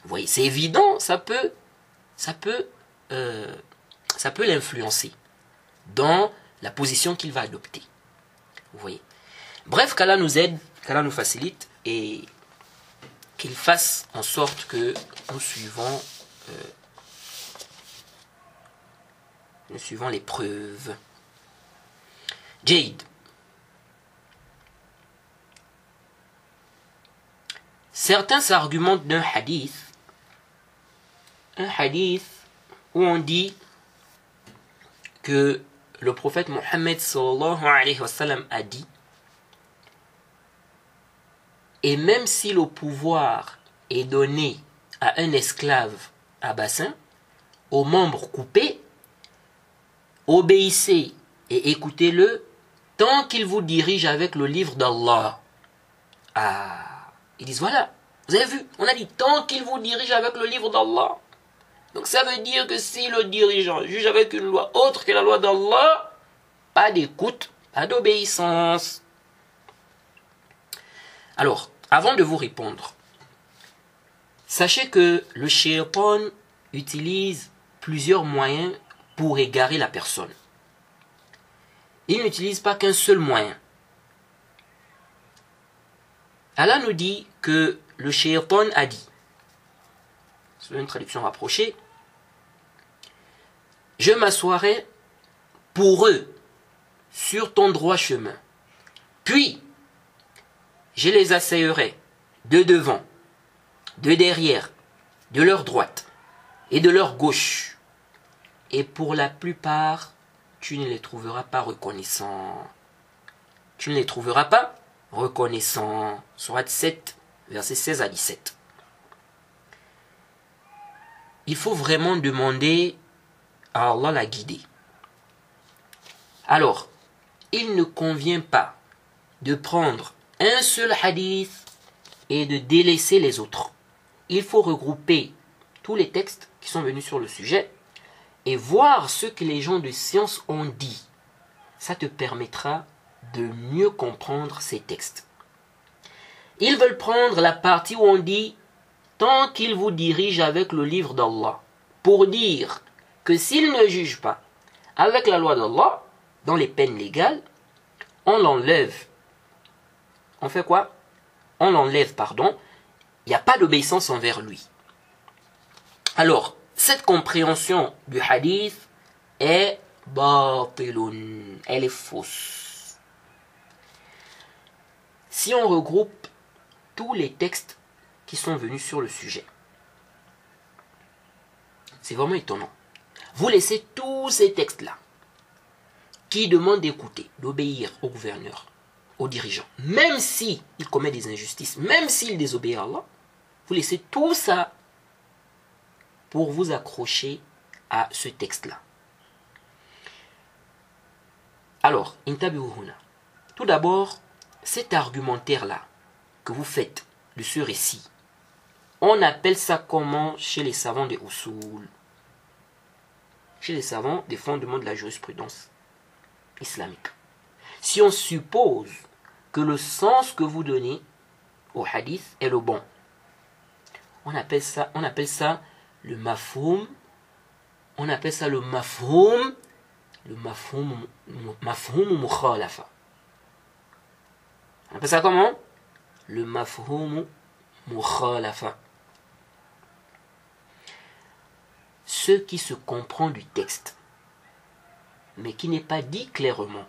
vous voyez, c'est évident, ça peut l'influencer dans la position qu'il va adopter. Vous voyez. Bref, qu'Allah nous aide, qu'Allah nous facilite et qu'il fasse en sorte que nous suivons les preuves. Jade. Certains argumentent d'un hadith, un hadith où on dit que le prophète Mohammed sallallahu alayhi wa sallam a dit, et même si le pouvoir est donné à un esclave à bassin, aux membres coupés, obéissez et écoutez-le tant qu'il vous dirige avec le livre d'Allah. Ah, ils disent voilà, vous avez vu, on a dit tant qu'il vous dirige avec le livre d'Allah. Donc ça veut dire que si le dirigeant juge avec une loi autre que la loi d'Allah, pas d'écoute, pas d'obéissance. Alors, avant de vous répondre, sachez que le shaitan utilise plusieurs moyens pour égarer la personne. Il n'utilise pas qu'un seul moyen. Allah nous dit que le shaitan a dit, c'est une traduction rapprochée, je m'assoirai pour eux sur ton droit chemin, puis je les asseillerai de devant, de derrière, de leur droite et de leur gauche, et pour la plupart tu ne les trouveras pas reconnaissants. Tu ne les trouveras pas reconnaissants. Sourate 7, versets 16 à 17. Il faut vraiment demander à Allah la guider. Alors, il ne convient pas de prendre un seul hadith et de délaisser les autres. Il faut regrouper tous les textes qui sont venus sur le sujet et voir ce que les gens de science ont dit. Ça te permettra de mieux comprendre ces textes. Ils veulent prendre la partie où on dit « tant qu'ils vous dirigent avec le livre d'Allah » pour dire que s'ils ne jugent pas avec la loi d'Allah, dans les peines légales, on l'enlève. On fait quoi? On l'enlève, pardon. Il n'y a pas d'obéissance envers lui. Alors, cette compréhension du hadith est batilun, elle est fausse. Si on regroupe tous les textes qui sont venus sur le sujet, c'est vraiment étonnant. Vous laissez tous ces textes-là qui demandent d'écouter, d'obéir au gouverneur, aux dirigeants, même s'il commet des injustices, même s'il désobéit à Allah, vous laissez tout ça pour vous accrocher à ce texte-là. Alors, intabi'uhuna. Tout d'abord, cet argumentaire-là que vous faites de ce récit, on appelle ça comment chez les savants des usul, chez les savants des fondements de la jurisprudence islamique. Si on suppose que le sens que vous donnez au hadith est le bon, on appelle ça le mafhoum, on appelle ça le mafhoum mukhalafa. On appelle ça comment? Le mafhoum mukhalafa. Ce qui se comprend du texte, mais qui n'est pas dit clairement.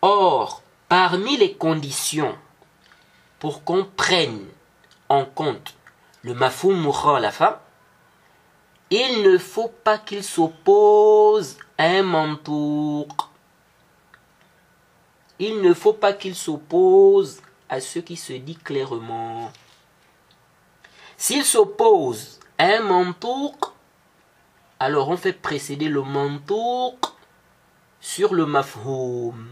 Or, parmi les conditions pour qu'on prenne en compte le mafhoum mukhalafa, il ne faut pas qu'il s'oppose à un mantouk. Il ne faut pas qu'il s'oppose à ce qui se dit clairement. S'il s'oppose à un mantouk, alors on fait précéder le mantouk sur le mafhoum.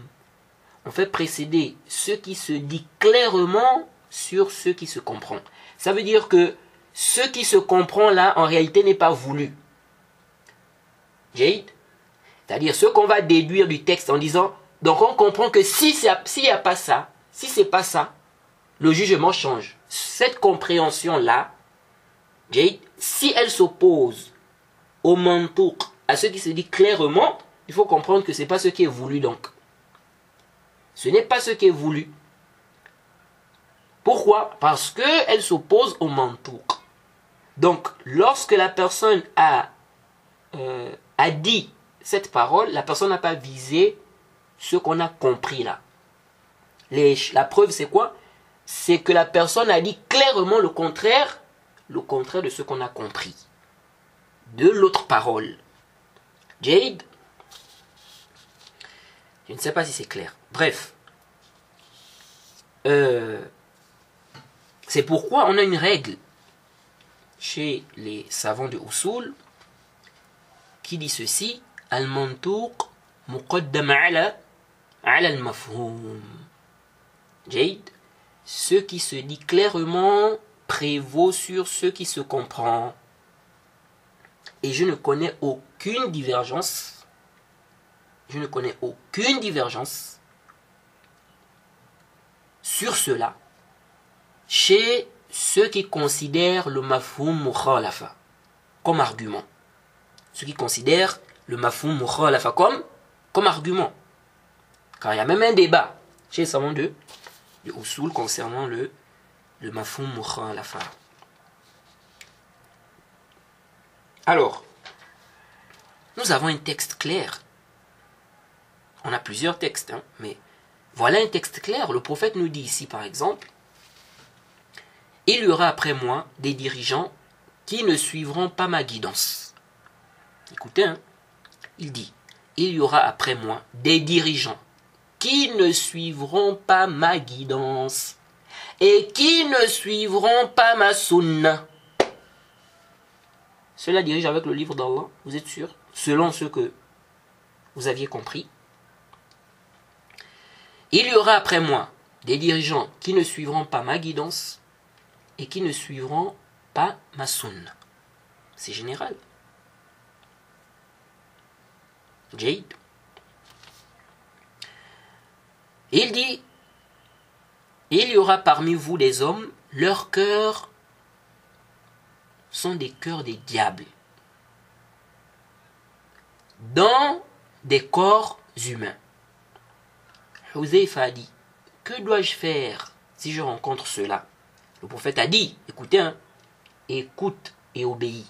On fait précéder ce qui se dit clairement sur ce qui se comprend. Ça veut dire que ce qui se comprend là, en réalité, n'est pas voulu. Jade, c'est-à-dire ce qu'on va déduire du texte en disant Donc on comprend que s'il n'y a pas ça, si c'est pas ça, le jugement change. Cette compréhension-là, si elle s'oppose au mantouk, à ce qui se dit clairement, il faut comprendre que ce n'est pas ce qui est voulu donc. Ce n'est pas ce qui est voulu. Pourquoi? Parce qu'elle s'oppose au mantouk. Donc, lorsque la personne a dit cette parole, la personne n'a pas visé ce qu'on a compris là. La preuve, c'est quoi? C'est que la personne a dit clairement le contraire de ce qu'on a compris. De l'autre parole. Jade? Je ne sais pas si c'est clair. Bref. C'est pourquoi on a une règle chez les savants de Usul qui dit ceci: Al-mantuq muqaddam ala al-mafhum. Jade, ce qui se dit clairement prévaut sur ce qui se comprend. Et je ne connais aucune divergence. Sur cela chez ceux qui considèrent le mafhum mukhalafa comme argument. Ceux qui considèrent le mafhum mukhalafa comme argument. Car il y a même un débat chez les savants de Usul concernant le mafhum mukhalafa. Alors, nous avons un texte clair. On a plusieurs textes, mais voilà un texte clair. Le prophète nous dit ici, par exemple, il y aura après moi des dirigeants qui ne suivront pas ma guidance. Écoutez, il dit, il y aura après moi des dirigeants qui ne suivront pas ma guidance et qui ne suivront pas ma sunna. Cela dirige avec le livre d'Allah, vous êtes sûr? Selon ce que vous aviez compris. Il y aura après moi des dirigeants qui ne suivront pas ma guidance et qui ne suivront pas ma sunna. C'est général. Jade. Il dit, il y aura parmi vous des hommes, leurs cœurs sont des cœurs des diables, dans des corps humains. Huzaifa a dit, que dois-je faire si je rencontre cela? Le prophète a dit, écoutez, écoute et obéis.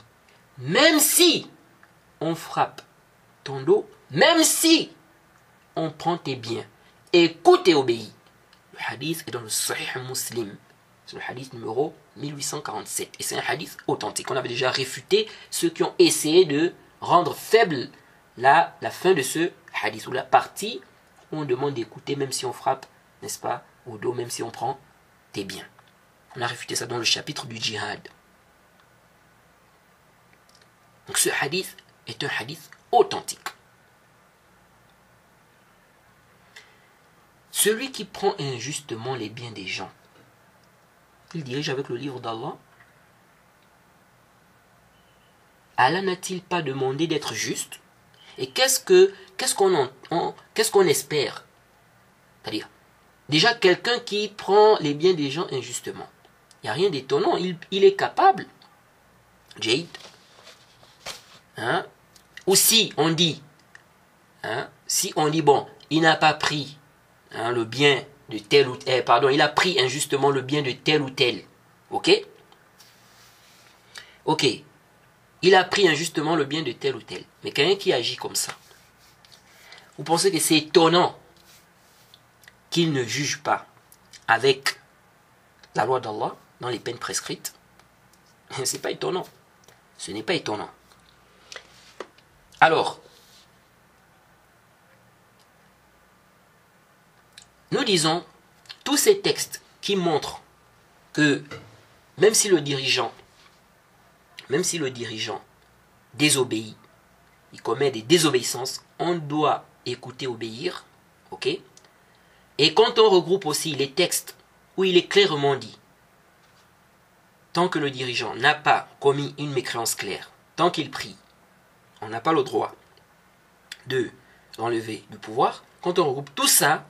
Même si on frappe ton dos, même si on prend tes biens, écoute et obéis. Le hadith est dans le Sahih Muslim. C'est le hadith numéro 1847. Et c'est un hadith authentique. On avait déjà réfuté ceux qui ont essayé de rendre faible la fin de ce hadith, ou la partie où on demande d'écouter même si on frappe, n'est-ce pas, au dos, même si on prend tes biens. On a réfuté ça dans le chapitre du djihad. Donc ce hadith est un hadith authentique. Celui qui prend injustement les biens des gens, il dirige avec le livre d'Allah. Allah n'a-t-il pas demandé d'être juste? Et qu'est-ce qu'on espère? C'est-à-dire, déjà quelqu'un qui prend les biens des gens injustement, il n'y a rien d'étonnant, il est capable. Jade. Ou si on dit, bon, il n'a pas pris le bien de tel ou tel, il a pris injustement le bien de tel ou tel. Ok, il a pris injustement le bien de tel ou tel. Mais quelqu'un qui agit comme ça, vous pensez que c'est étonnant qu'il ne juge pas avec la loi d'Allah dans les peines prescrites? C'est pas étonnant. Ce n'est pas étonnant. Alors, nous disons tous ces textes qui montrent que même si le dirigeant désobéit, il commet des désobéissances, on doit écouter, obéir, ok? Et quand on regroupe aussi les textes où il est clairement dit, tant que le dirigeant n'a pas commis une mécréance claire, tant qu'il prie, on n'a pas le droit de enlever du pouvoir, quand on regroupe tout ça,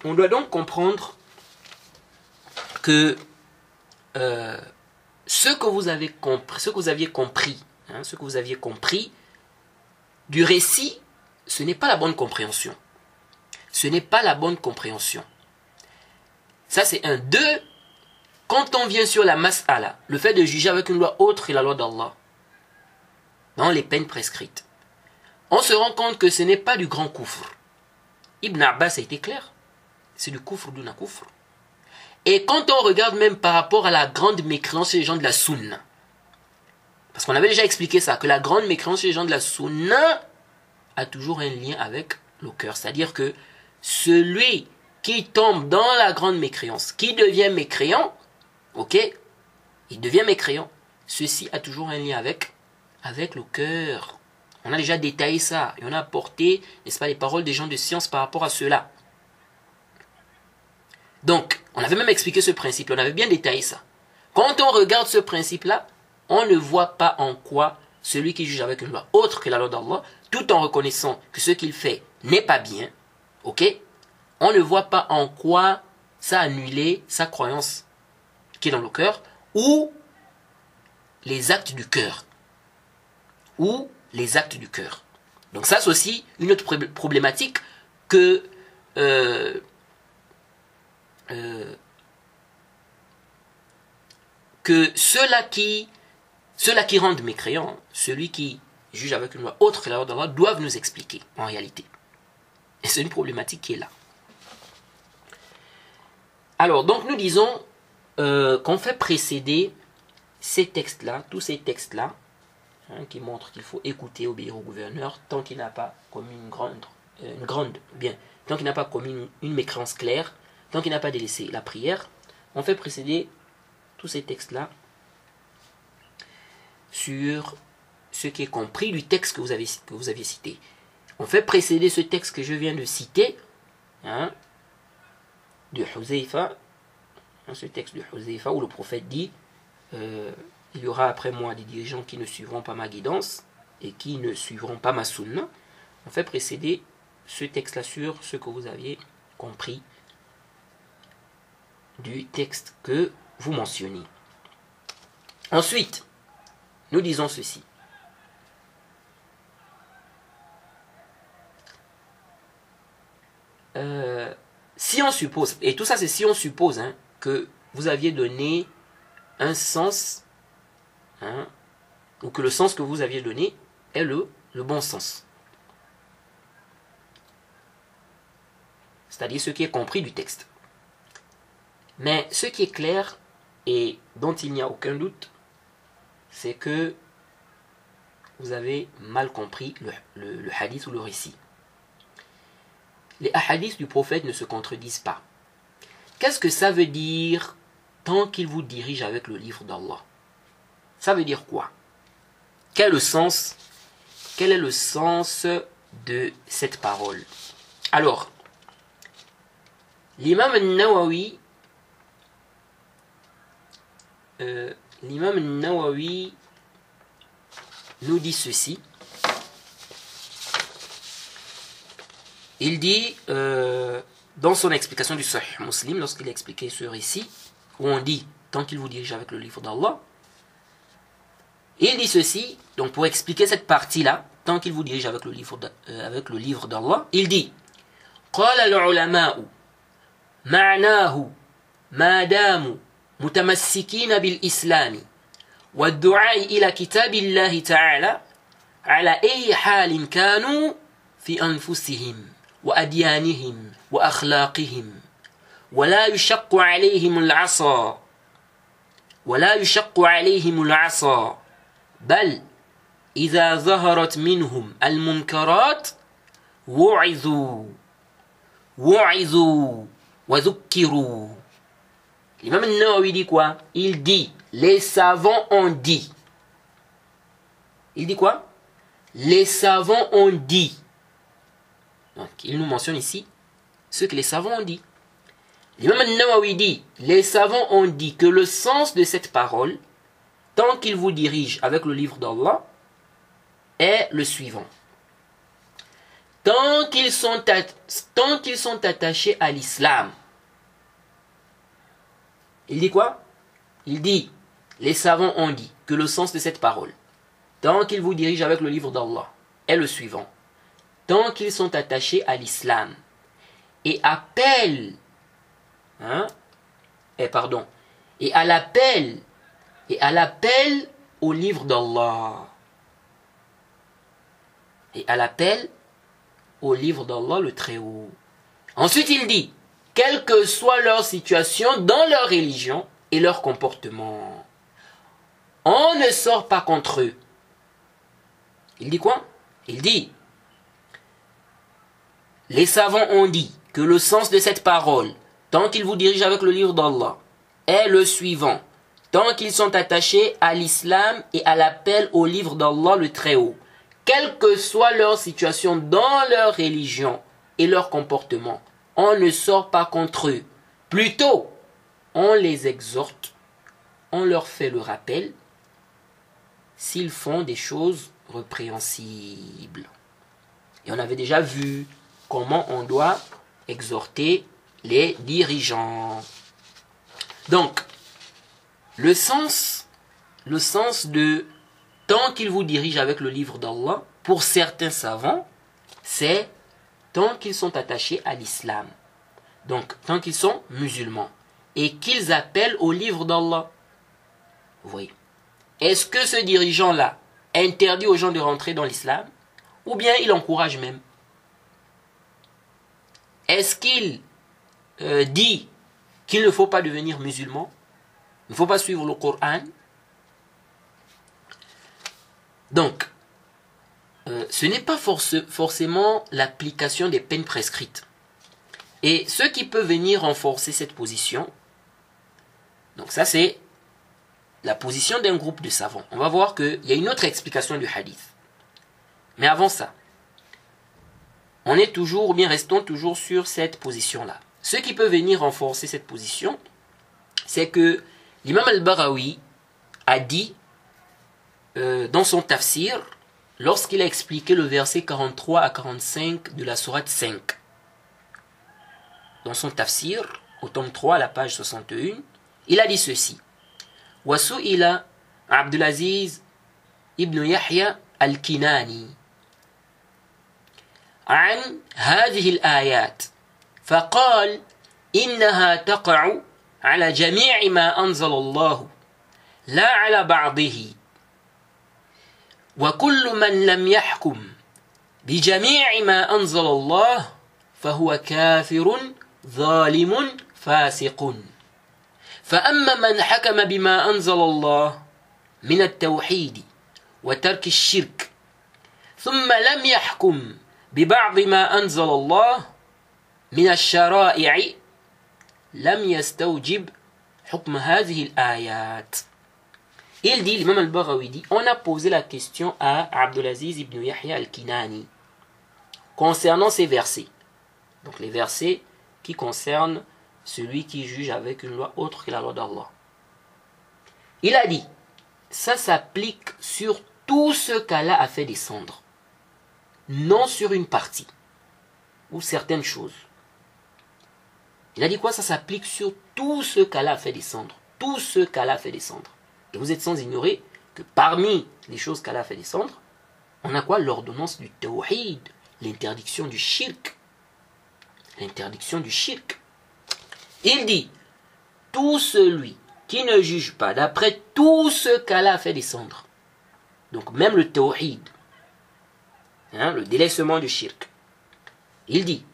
on doit donc comprendre que ce que vous aviez compris du récit, ce n'est pas la bonne compréhension. Ce n'est pas la bonne compréhension. Ça, c'est un. Deux, quand on vient sur la mas'ala, le fait de juger avec une loi autre que la loi d'Allah, dans les peines prescrites, on se rend compte que ce n'est pas du grand kufr. Ibn Abbas a été clair. C'est du kufr d'un kufr. Et quand on regarde même par rapport à la grande mécréance chez les gens de la sunna, parce qu'on avait déjà expliqué ça, que la grande mécréance chez les gens de la sunna a toujours un lien avec le cœur. C'est-à-dire que celui qui tombe dans la grande mécréance, qui devient mécréant, ok, il devient mécréant. Ceci a toujours un lien avec le cœur. On a déjà détaillé ça et on a apporté, n'est-ce pas, les paroles des gens de science par rapport à cela. Donc, on avait même expliqué ce principe, on avait bien détaillé ça. Quand on regarde ce principe-là, on ne voit pas en quoi celui qui juge avec une loi autre que la loi d'Allah, tout en reconnaissant que ce qu'il fait n'est pas bien, ok, on ne voit pas en quoi ça a annulé sa croyance qui est dans le cœur, ou les actes du cœur. Ou les actes du cœur. Donc ça, c'est aussi une autre problématique que ceux-là qui rendent mécréants, celui qui juge avec une loi autre que la loi d'Allah, doivent nous expliquer en réalité. Et c'est une problématique qui est là. Alors, donc nous disons qu'on fait précéder ces textes-là, tous ces textes-là, qui montrent qu'il faut écouter, obéir au gouverneur, tant qu'il n'a pas commis tant qu'il n'a pas commis une mécréance claire, tant qu'il n'a pas délaissé la prière, on fait précéder tous ces textes-là sur ce qui est compris du texte que vous aviez cité. On fait précéder ce texte que je viens de citer, de Huzaifa, ce texte de Huzaifa où le prophète dit il y aura après moi des dirigeants qui ne suivront pas ma guidance et qui ne suivront pas ma sunna. On fait précéder ce texte-là sur ce que vous aviez compris du texte que vous mentionnez. Ensuite, nous disons ceci. Si on suppose, et tout ça c'est si on suppose que vous aviez donné un sens, ou que le sens que vous aviez donné est le bon sens. C'est-à-dire ce qui est compris du texte. Mais ce qui est clair et dont il n'y a aucun doute, c'est que vous avez mal compris le hadith ou le récit. Les hadiths du prophète ne se contredisent pas. Qu'est-ce que ça veut dire tant qu'il vous dirige avec le livre d'Allah? Ça veut dire quoi? Quel est le sens de cette parole? Alors, l'imam al-Nawawi nous dit ceci. Il dit dans son explication du Sahih Muslim, lorsqu'il a expliqué ce récit, où on dit tant qu'il vous dirige avec le livre d'Allah, il dit ceci, donc pour expliquer cette partie-là, tant qu'il vous dirige avec le livre d'Allah, il dit قال العلماء معناه ما داموا متمسكين بالإسلام والدعاء إلى كتاب الله تعالى على أي حال كانوا في أنفسهم وأديانهم وأخلاقهم ولا يشق عليهم العصا بل إذا ظهرت منهم المنكرات وعظوا وذكروا. L'imam al-Nawawi dit quoi? Il dit, les savants ont dit. Il dit quoi? Les savants ont dit. Donc, il nous mentionne ici ce que les savants ont dit. L'imam al-Nawawi dit, les savants ont dit que le sens de cette parole, tant qu'il vous dirige avec le livre d'Allah, est le suivant. tant qu'ils sont attachés à l'islam. Il dit quoi? Il dit, les savants ont dit que le sens de cette parole, tant qu'ils vous dirigent avec le livre d'Allah, est le suivant. Tant qu'ils sont attachés à l'islam et appellent, et à l'appel au livre d'Allah. Et à l'appel au livre d'Allah le Très-Haut. Ensuite il dit, quelle que soit leur situation dans leur religion et leur comportement, on ne sort pas contre eux. Il dit quoi? Il dit, les savants ont dit que le sens de cette parole, tant qu'ils vous dirigent avec le livre d'Allah, est le suivant. Tant qu'ils sont attachés à l'islam et à l'appel au livre d'Allah le Très-Haut, quelle que soit leur situation dans leur religion et leur comportement, on ne sort pas contre eux. Plutôt, on les exhorte, on leur fait le rappel s'ils font des choses répréhensibles. Et on avait déjà vu comment on doit exhorter les dirigeants. Donc, le sens de tant qu'ils vous dirigent avec le livre d'Allah, pour certains savants, c'est tant qu'ils sont attachés à l'islam. Donc, tant qu'ils sont musulmans et qu'ils appellent au livre d'Allah. Vous voyez. Est-ce que ce dirigeant-là interdit aux gens de rentrer dans l'islam ou bien il encourage même? Est-ce qu'il dit qu'il ne faut pas devenir musulman? Il ne faut pas suivre le Coran? Donc, ce n'est pas forcément l'application des peines prescrites. Et ce qui peut venir renforcer cette position, donc ça c'est la position d'un groupe de savants. On va voir qu'il y a une autre explication du hadith. Mais avant ça, on est toujours, ou bien restons toujours sur cette position-là. Ce qui peut venir renforcer cette position, c'est que l'imam al-Barawi a dit dans son tafsir, lorsqu'il a expliqué le verset 43 à 45 de la sourate 5. Dans son tafsir, au tome 3, à la page 61, il a dit ceci. وسئل عبد العزيز ابن يحيى الكناني عن هذه الآيات فقال إنها تقع على جميع ما أنزل الله لا على بعضه وكل من لم يحكم بجميع ما أنزل الله فهو كافر ظالم فاسق فأما من حكم بما أنزل الله من التوحيد وترك الشرك ثم لم يحكم ببعض ما أنزل الله من الشرائع لم يستوجب حكم هذه الآيات. Il dit, l'imam al-Barawi dit, on a posé la question à Abdulaziz ibn Yahya al-Kinani concernant ces versets. Donc les versets qui concernent celui qui juge avec une loi autre que la loi d'Allah. Il a dit, ça s'applique sur tout ce qu'Allah a fait descendre, non sur une partie ou certaines choses. Il a dit quoi? Ça s'applique sur tout ce qu'Allah a fait descendre, tout ce qu'Allah a fait descendre. Et vous êtes sans ignorer que parmi les choses qu'Allah a fait descendre, on a quoi? L'ordonnance du tawhid, l'interdiction du shirk. L'interdiction du shirk. Il dit, tout celui qui ne juge pas d'après tout ce qu'Allah a fait descendre, donc même le tawhid, le délaissement du shirk, il dit,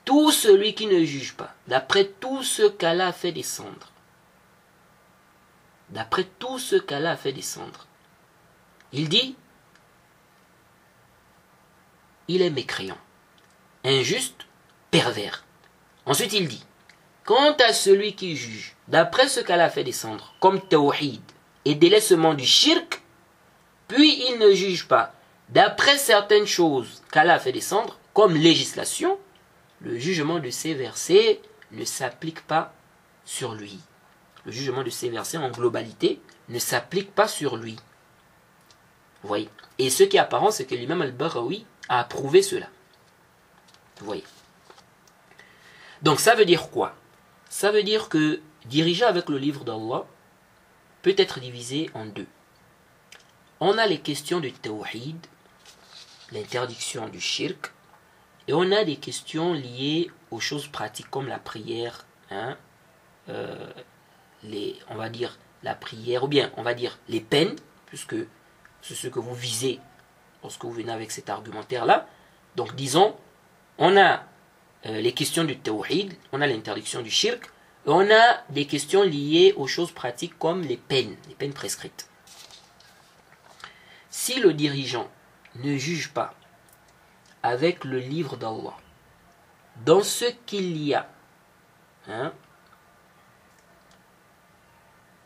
tout celui qui ne juge pas d'après tout ce qu'Allah a fait descendre, d'après tout ce qu'Allah a fait descendre, il dit, il est mécréant, injuste, pervers. Ensuite il dit, quant à celui qui juge d'après ce qu'Allah a fait descendre comme tawhid et délaissement du shirk, puis il ne juge pas d'après certaines choses qu'Allah a fait descendre comme législation, le jugement de ces versets ne s'applique pas sur lui. Le jugement de ces versets en globalité ne s'applique pas sur lui. Vous voyez. Et ce qui est apparent, c'est que l'imam al-Barawi a approuvé cela. Vous voyez. Donc ça veut dire quoi? Ça veut dire que diriger avec le livre d'Allah peut être divisé en deux. On a les questions du tawhid, l'interdiction du shirk, et on a des questions liées aux choses pratiques comme la prière, on va dire la prière, ou bien on va dire les peines, puisque c'est ce que vous visez lorsque vous venez avec cet argumentaire-là. Donc disons, on a les questions du tawhid, on a l'interdiction du shirk, et on a des questions liées aux choses pratiques comme les peines prescrites. Si le dirigeant ne juge pas avec le livre d'Allah dans ce qu'il y a,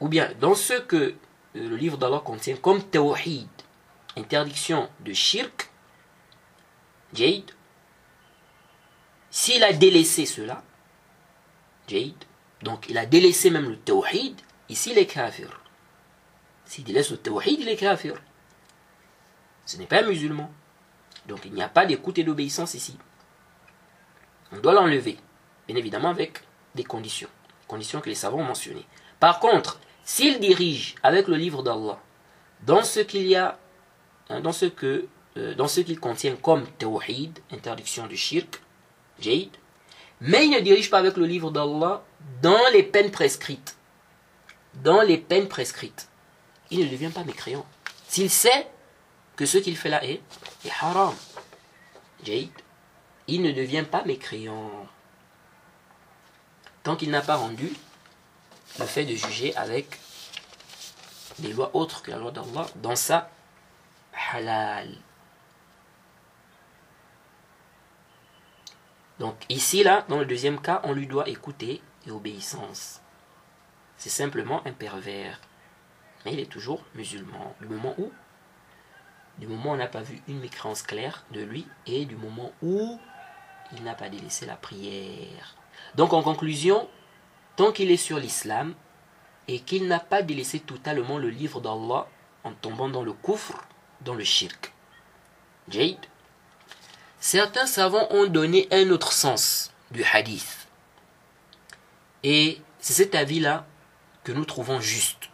ou bien dans ce que le livre d'Allah contient comme tawhid, interdiction de shirk, jayd, s'il a délaissé cela, jayd, donc il a délaissé même le tawhid, ici il est kafir. S'il délaisse le tawhid, il est kafir. Ce n'est pas un musulman. Donc il n'y a pas d'écoute et d'obéissance ici. On doit l'enlever, bien évidemment avec des conditions que les savants ont mentionnées. Par contre, s'il dirige avec le livre d'Allah dans ce qu'il y a, dans ce qu'il contient comme tawhid, interdiction du shirk, jayd, mais il ne dirige pas avec le livre d'Allah dans les peines prescrites. Dans les peines prescrites. Il ne devient pas mécréant. S'il sait que ce qu'il fait là est haram, jayd, il ne devient pas mécréant. Tant qu'il n'a pas rendu le fait de juger avec des lois autres que la loi d'Allah dans sa halal. Donc ici, là, dans le deuxième cas, on lui doit écouter et obéissance. C'est simplement un pervers. Mais il est toujours musulman. Du moment où on n'a pas vu une mécréance claire de lui et du moment où il n'a pas délaissé la prière. Donc en conclusion, tant qu'il est sur l'islam et qu'il n'a pas délaissé totalement le livre d'Allah en tombant dans le kufr, dans le shirk, jayd, certains savants ont donné un autre sens du hadith. Et c'est cet avis-là que nous trouvons juste.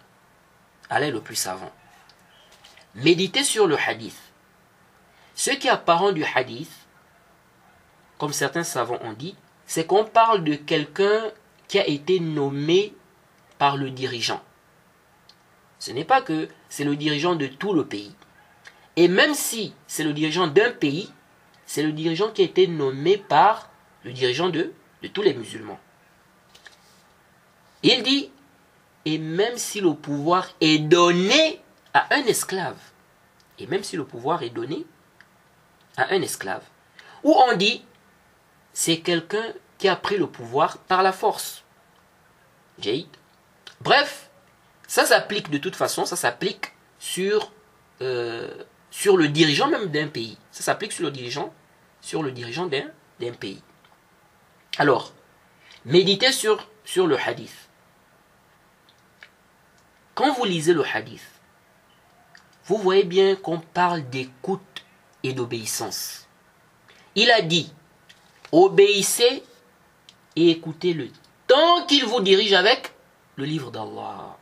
Allah est le plus savant. Méditez sur le hadith. Ce qui est apparent du hadith, comme certains savants ont dit, c'est qu'on parle de quelqu'un qui a été nommé par le dirigeant. Ce n'est pas que c'est le dirigeant de tout le pays. Et même si c'est le dirigeant d'un pays, c'est le dirigeant qui a été nommé par le dirigeant de tous les musulmans. Il dit, et même si le pouvoir est donné à un esclave, et même si le pouvoir est donné à un esclave, ou on dit, c'est quelqu'un qui a pris le pouvoir par la force. Jayd. Bref, ça s'applique de toute façon, ça s'applique sur le dirigeant même d'un pays. Ça s'applique sur le dirigeant d'un pays. Alors, méditez sur le hadith. Quand vous lisez le hadith, vous voyez bien qu'on parle d'écoute et d'obéissance. Il a dit, obéissez et écoutez-le tant qu'il vous dirige avec le livre d'Allah.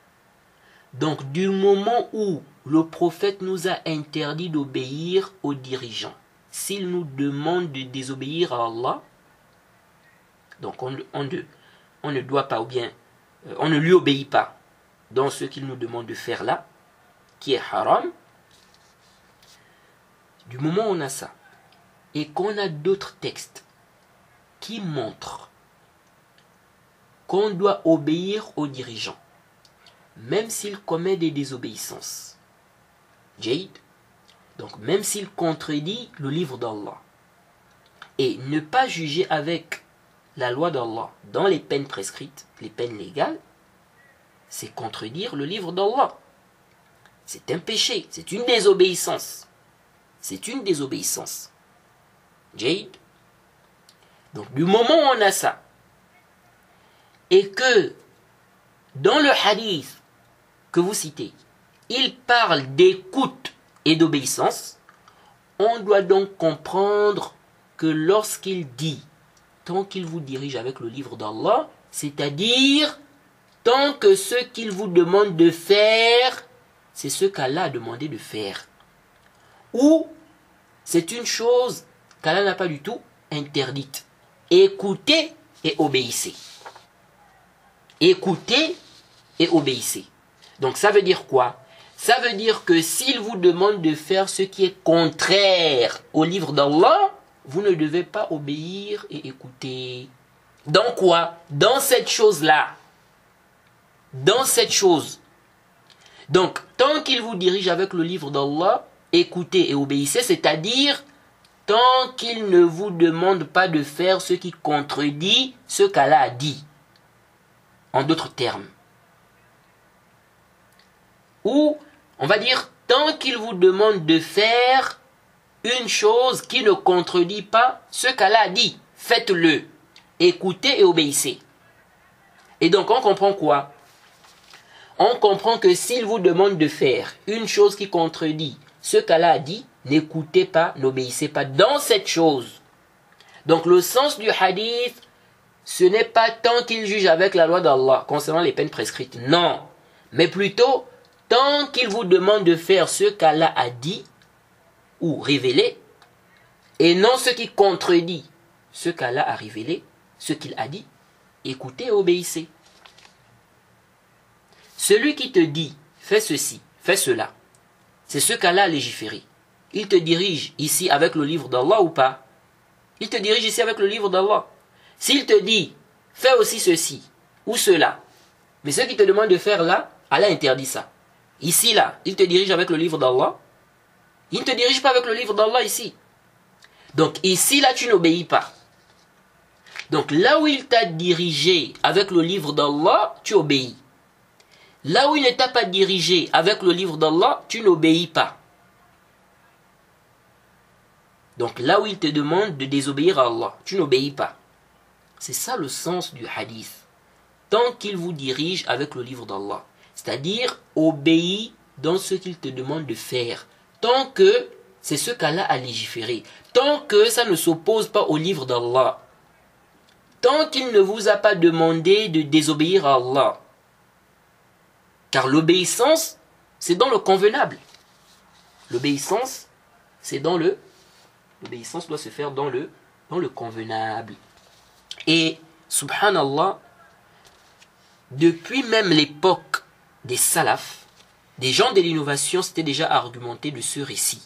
Donc, du moment où le prophète nous a interdit d'obéir aux dirigeants, s'il nous demande de désobéir à Allah, donc on ne doit pas, ou bien on ne lui obéit pas dans ce qu'il nous demande de faire là, qui est haram. Du moment où on a ça, et qu'on a d'autres textes qui montrent qu'on doit obéir aux dirigeants, même s'il commet des désobéissances, jayd, donc même s'il contredit le livre d'Allah, et ne pas juger avec la loi d'Allah dans les peines prescrites, les peines légales, c'est contredire le livre d'Allah. C'est un péché, c'est une désobéissance. C'est une désobéissance. Jayd. Donc du moment où on a ça, et que dans le hadith que vous citez, il parle d'écoute et d'obéissance, On doit donc comprendre que lorsqu'il dit, tant qu'il vous dirige avec le livre d'Allah, c'est-à-dire tant que ce qu'il vous demande de faire, c'est ce qu'Allah a demandé de faire. Ou c'est une chose qu'Allah n'a pas du tout interdite. Écoutez et obéissez. Écoutez et obéissez. Donc ça veut dire quoi? Ça veut dire que s'il vous demande de faire ce qui est contraire au livre d'Allah, vous ne devez pas obéir et écouter. Dans quoi? Dans cette chose-là. Dans cette chose. Donc, tant qu'il vous dirige avec le livre d'Allah, écoutez et obéissez, c'est-à-dire tant qu'il ne vous demande pas de faire ce qui contredit ce qu'Allah a dit. En d'autres termes. Ou, on va dire, tant qu'il vous demande de faire une chose qui ne contredit pas ce qu'Allah a dit, faites-le. Écoutez et obéissez. Et donc, on comprend quoi? On comprend que s'il vous demande de faire une chose qui contredit ce qu'Allah a dit, n'écoutez pas, n'obéissez pas dans cette chose. Donc, le sens du hadith, ce n'est pas tant qu'il juge avec la loi d'Allah concernant les peines prescrites. Non. Mais plutôt, tant qu'il vous demande de faire ce qu'Allah a dit ou révélé, et non ce qui contredit ce qu'Allah a révélé, ce qu'il a dit, écoutez et obéissez. Celui qui te dit, fais ceci, fais cela, c'est ce qu'Allah a légiféré. Il te dirige ici avec le livre d'Allah ou pas? Il te dirige ici avec le livre d'Allah. S'il te dit, fais aussi ceci ou cela, mais ce qu'il te demande de faire là, Allah interdit ça. Ici, là, il te dirige avec le livre d'Allah. Il ne te dirige pas avec le livre d'Allah ici. Donc ici, là, tu n'obéis pas. Donc là où il t'a dirigé avec le livre d'Allah, tu obéis. Là où il ne t'a pas dirigé avec le livre d'Allah, tu n'obéis pas. Donc là où il te demande de désobéir à Allah, tu n'obéis pas. C'est ça le sens du hadith. Tant qu'il vous dirige avec le livre d'Allah. C'est-à-dire, obéis dans ce qu'il te demande de faire. Tant que c'est ce qu'Allah a légiféré. Tant que ça ne s'oppose pas au livre d'Allah. Tant qu'il ne vous a pas demandé de désobéir à Allah. Car l'obéissance, c'est dans le convenable. L'obéissance, c'est dans le... L'obéissance doit se faire dans le convenable. Et, subhanallah, depuis même l'époque des salafs, des gens de l'innovation s'étaient déjà argumentés de ce récit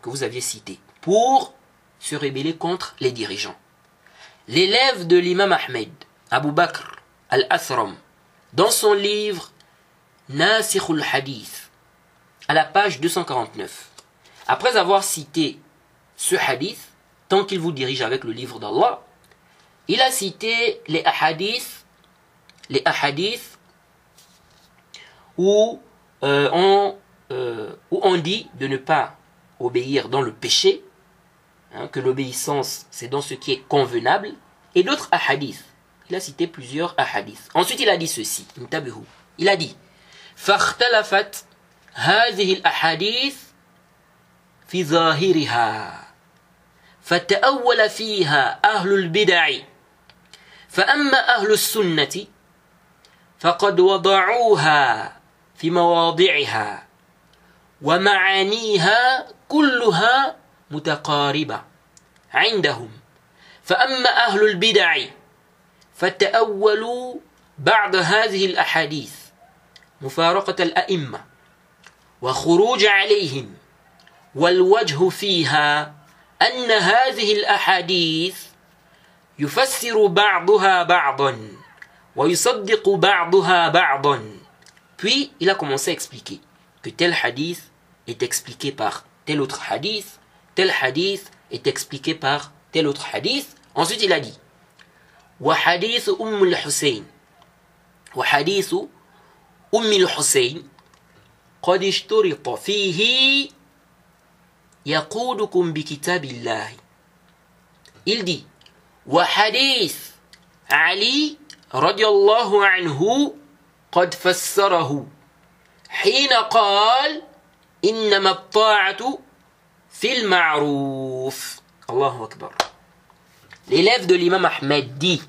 que vous aviez cité pour se rebeller contre les dirigeants. L'élève de l'imam Ahmed, Abu Bakr al-Athram, dans son livre Nasikhul Hadith, à la page 249, après avoir cité ce hadith, tant qu'il vous dirige avec le livre d'Allah, il a cité les ahadiths où on dit de ne pas obéir dans le péché, hein, que l'obéissance c'est dans ce qui est convenable, et d'autres ahadiths. Il a cité plusieurs ahadiths. Ensuite il a dit ceci, il a dit فاختلفت هذه الأحاديث في ظاهرها فتأول فيها أهل البدع فأما أهل السنة فقد وضعوها في مواضعها ومعانيها كلها متقاربة عندهم فأما أهل البدع فتأولوا بعض هذه الأحاديث مفارقة الأئمة وخروج عليهم والوجه فيها أن هذه الأحاديث يفسر بعضها بعضا ويصدق بعضها بعضا. Puis il a commencé à expliquer que tel hadith est expliqué par tel autre hadith est expliqué par tel autre hadith. Ensuite il a dit وحديث أم الحسين قد اشترط فيه يقودكم بكتاب الله. Il dit وحديث علي رضي الله عنه قد فسره حين قال إنما الطاعة fil ma'rouf. Allahu Akbar. L'élève de l'imam Ahmed dit,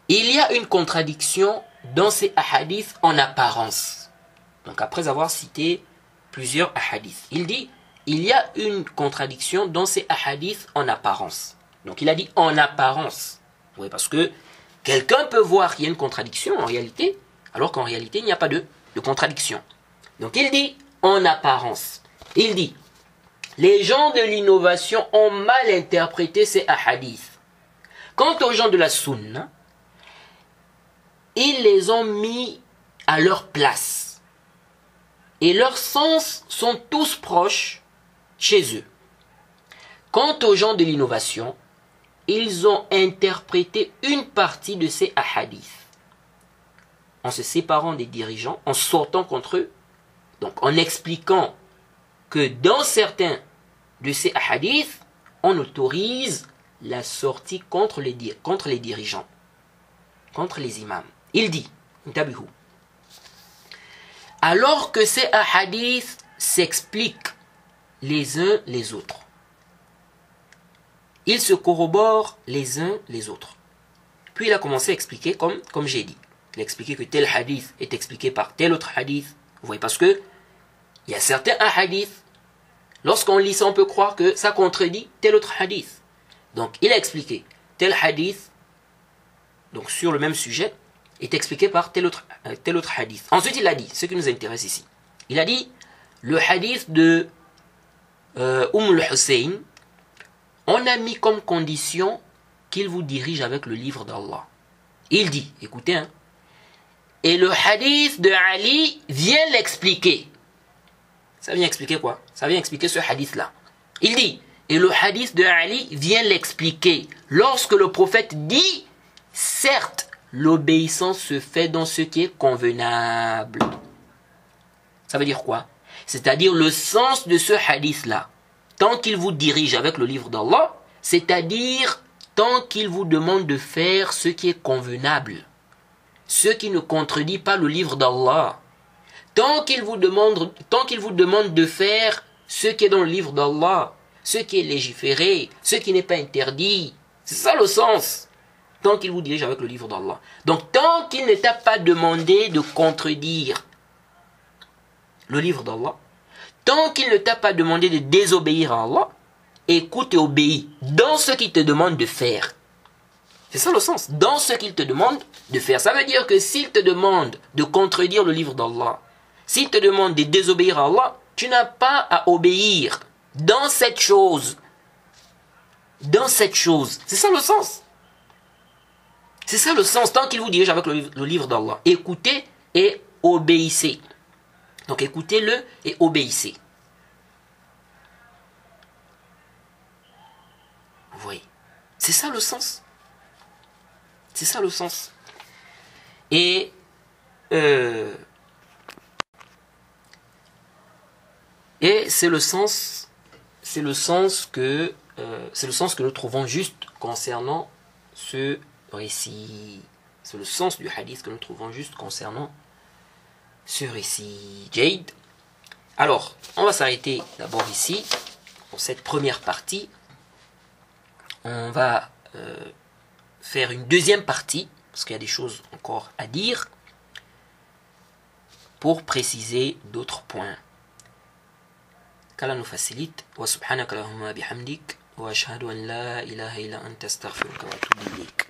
il y a une contradiction dans ces ahadiths en apparence. Donc après avoir cité plusieurs ahadiths, il dit, il y a une contradiction dans ces ahadiths en apparence. Donc il a dit en apparence. Oui, parce que quelqu'un peut voir qu'il y a une contradiction en réalité, alors qu'en réalité il n'y a pas de contradiction. Donc il dit en apparence. Il dit, les gens de l'innovation ont mal interprété ces ahadiths. Quant aux gens de la sunna, ils les ont mis à leur place. Et leurs sens sont tous proches chez eux. Quant aux gens de l'innovation, ils ont interprété une partie de ces ahadiths en se séparant des dirigeants, en sortant contre eux, donc en expliquant que dans certains de ces hadiths, on autorise la sortie contre les dirigeants, contre les imams. Il dit, alors que ces hadiths s'expliquent les uns les autres, ils se corroborent les uns les autres. Puis il a commencé à expliquer comme j'ai dit. Il a expliqué que tel hadith est expliqué par tel autre hadith. Vous voyez, parce que il y a certains hadiths, lorsqu'on lit ça, on peut croire que ça contredit tel autre hadith. Donc, il a expliqué tel hadith, donc sur le même sujet, est expliqué par tel autre hadith. Ensuite, il a dit, ce qui nous intéresse ici, il a dit, le hadith de al-Hussein, on a mis comme condition qu'il vous dirige avec le livre d'Allah. Il dit, écoutez, hein, et le hadith de Ali vient l'expliquer. Ça vient expliquer quoi? Ça vient expliquer ce hadith-là. Il dit, et le hadith de Ali vient l'expliquer. Lorsque le prophète dit, certes, l'obéissance se fait dans ce qui est convenable. Ça veut dire quoi? C'est-à-dire le sens de ce hadith-là, tant qu'il vous dirige avec le livre d'Allah, c'est-à-dire tant qu'il vous demande de faire ce qui est convenable, ce qui ne contredit pas le livre d'Allah, tant qu'il vous demande de faire ce qui est dans le livre d'Allah, ce qui est légiféré, ce qui n'est pas interdit. C'est ça le sens. Tant qu'il vous dirige avec le livre d'Allah. Donc tant qu'il ne t'a pas demandé de contredire le livre d'Allah, tant qu'il ne t'a pas demandé de désobéir à Allah, écoute et obéis dans ce qu'il te demande de faire. C'est ça le sens. Dans ce qu'il te demande de faire. Ça veut dire que s'il te demande de contredire le livre d'Allah, s'il te demande de désobéir à Allah, tu n'as pas à obéir dans cette chose. Dans cette chose. C'est ça le sens. C'est ça le sens. Tant qu'il vous dirige avec le livre d'Allah, écoutez et obéissez. Donc écoutez-le et obéissez. Vous voyez. C'est ça le sens. C'est ça le sens. Et c'est le sens que nous trouvons juste concernant ce récit. C'est le sens du hadith que nous trouvons juste concernant ce récit. Jade. Alors, on va s'arrêter d'abord ici pour cette première partie. On va faire une deuxième partie, parce qu'il y a des choses encore à dire, pour préciser d'autres points. Qu'Allah nous facilite. Wa subhanaka Allahumma bihamdik. Wa ashhadu an la ilaha illa anta astaghfiruka wa atubu ilayk.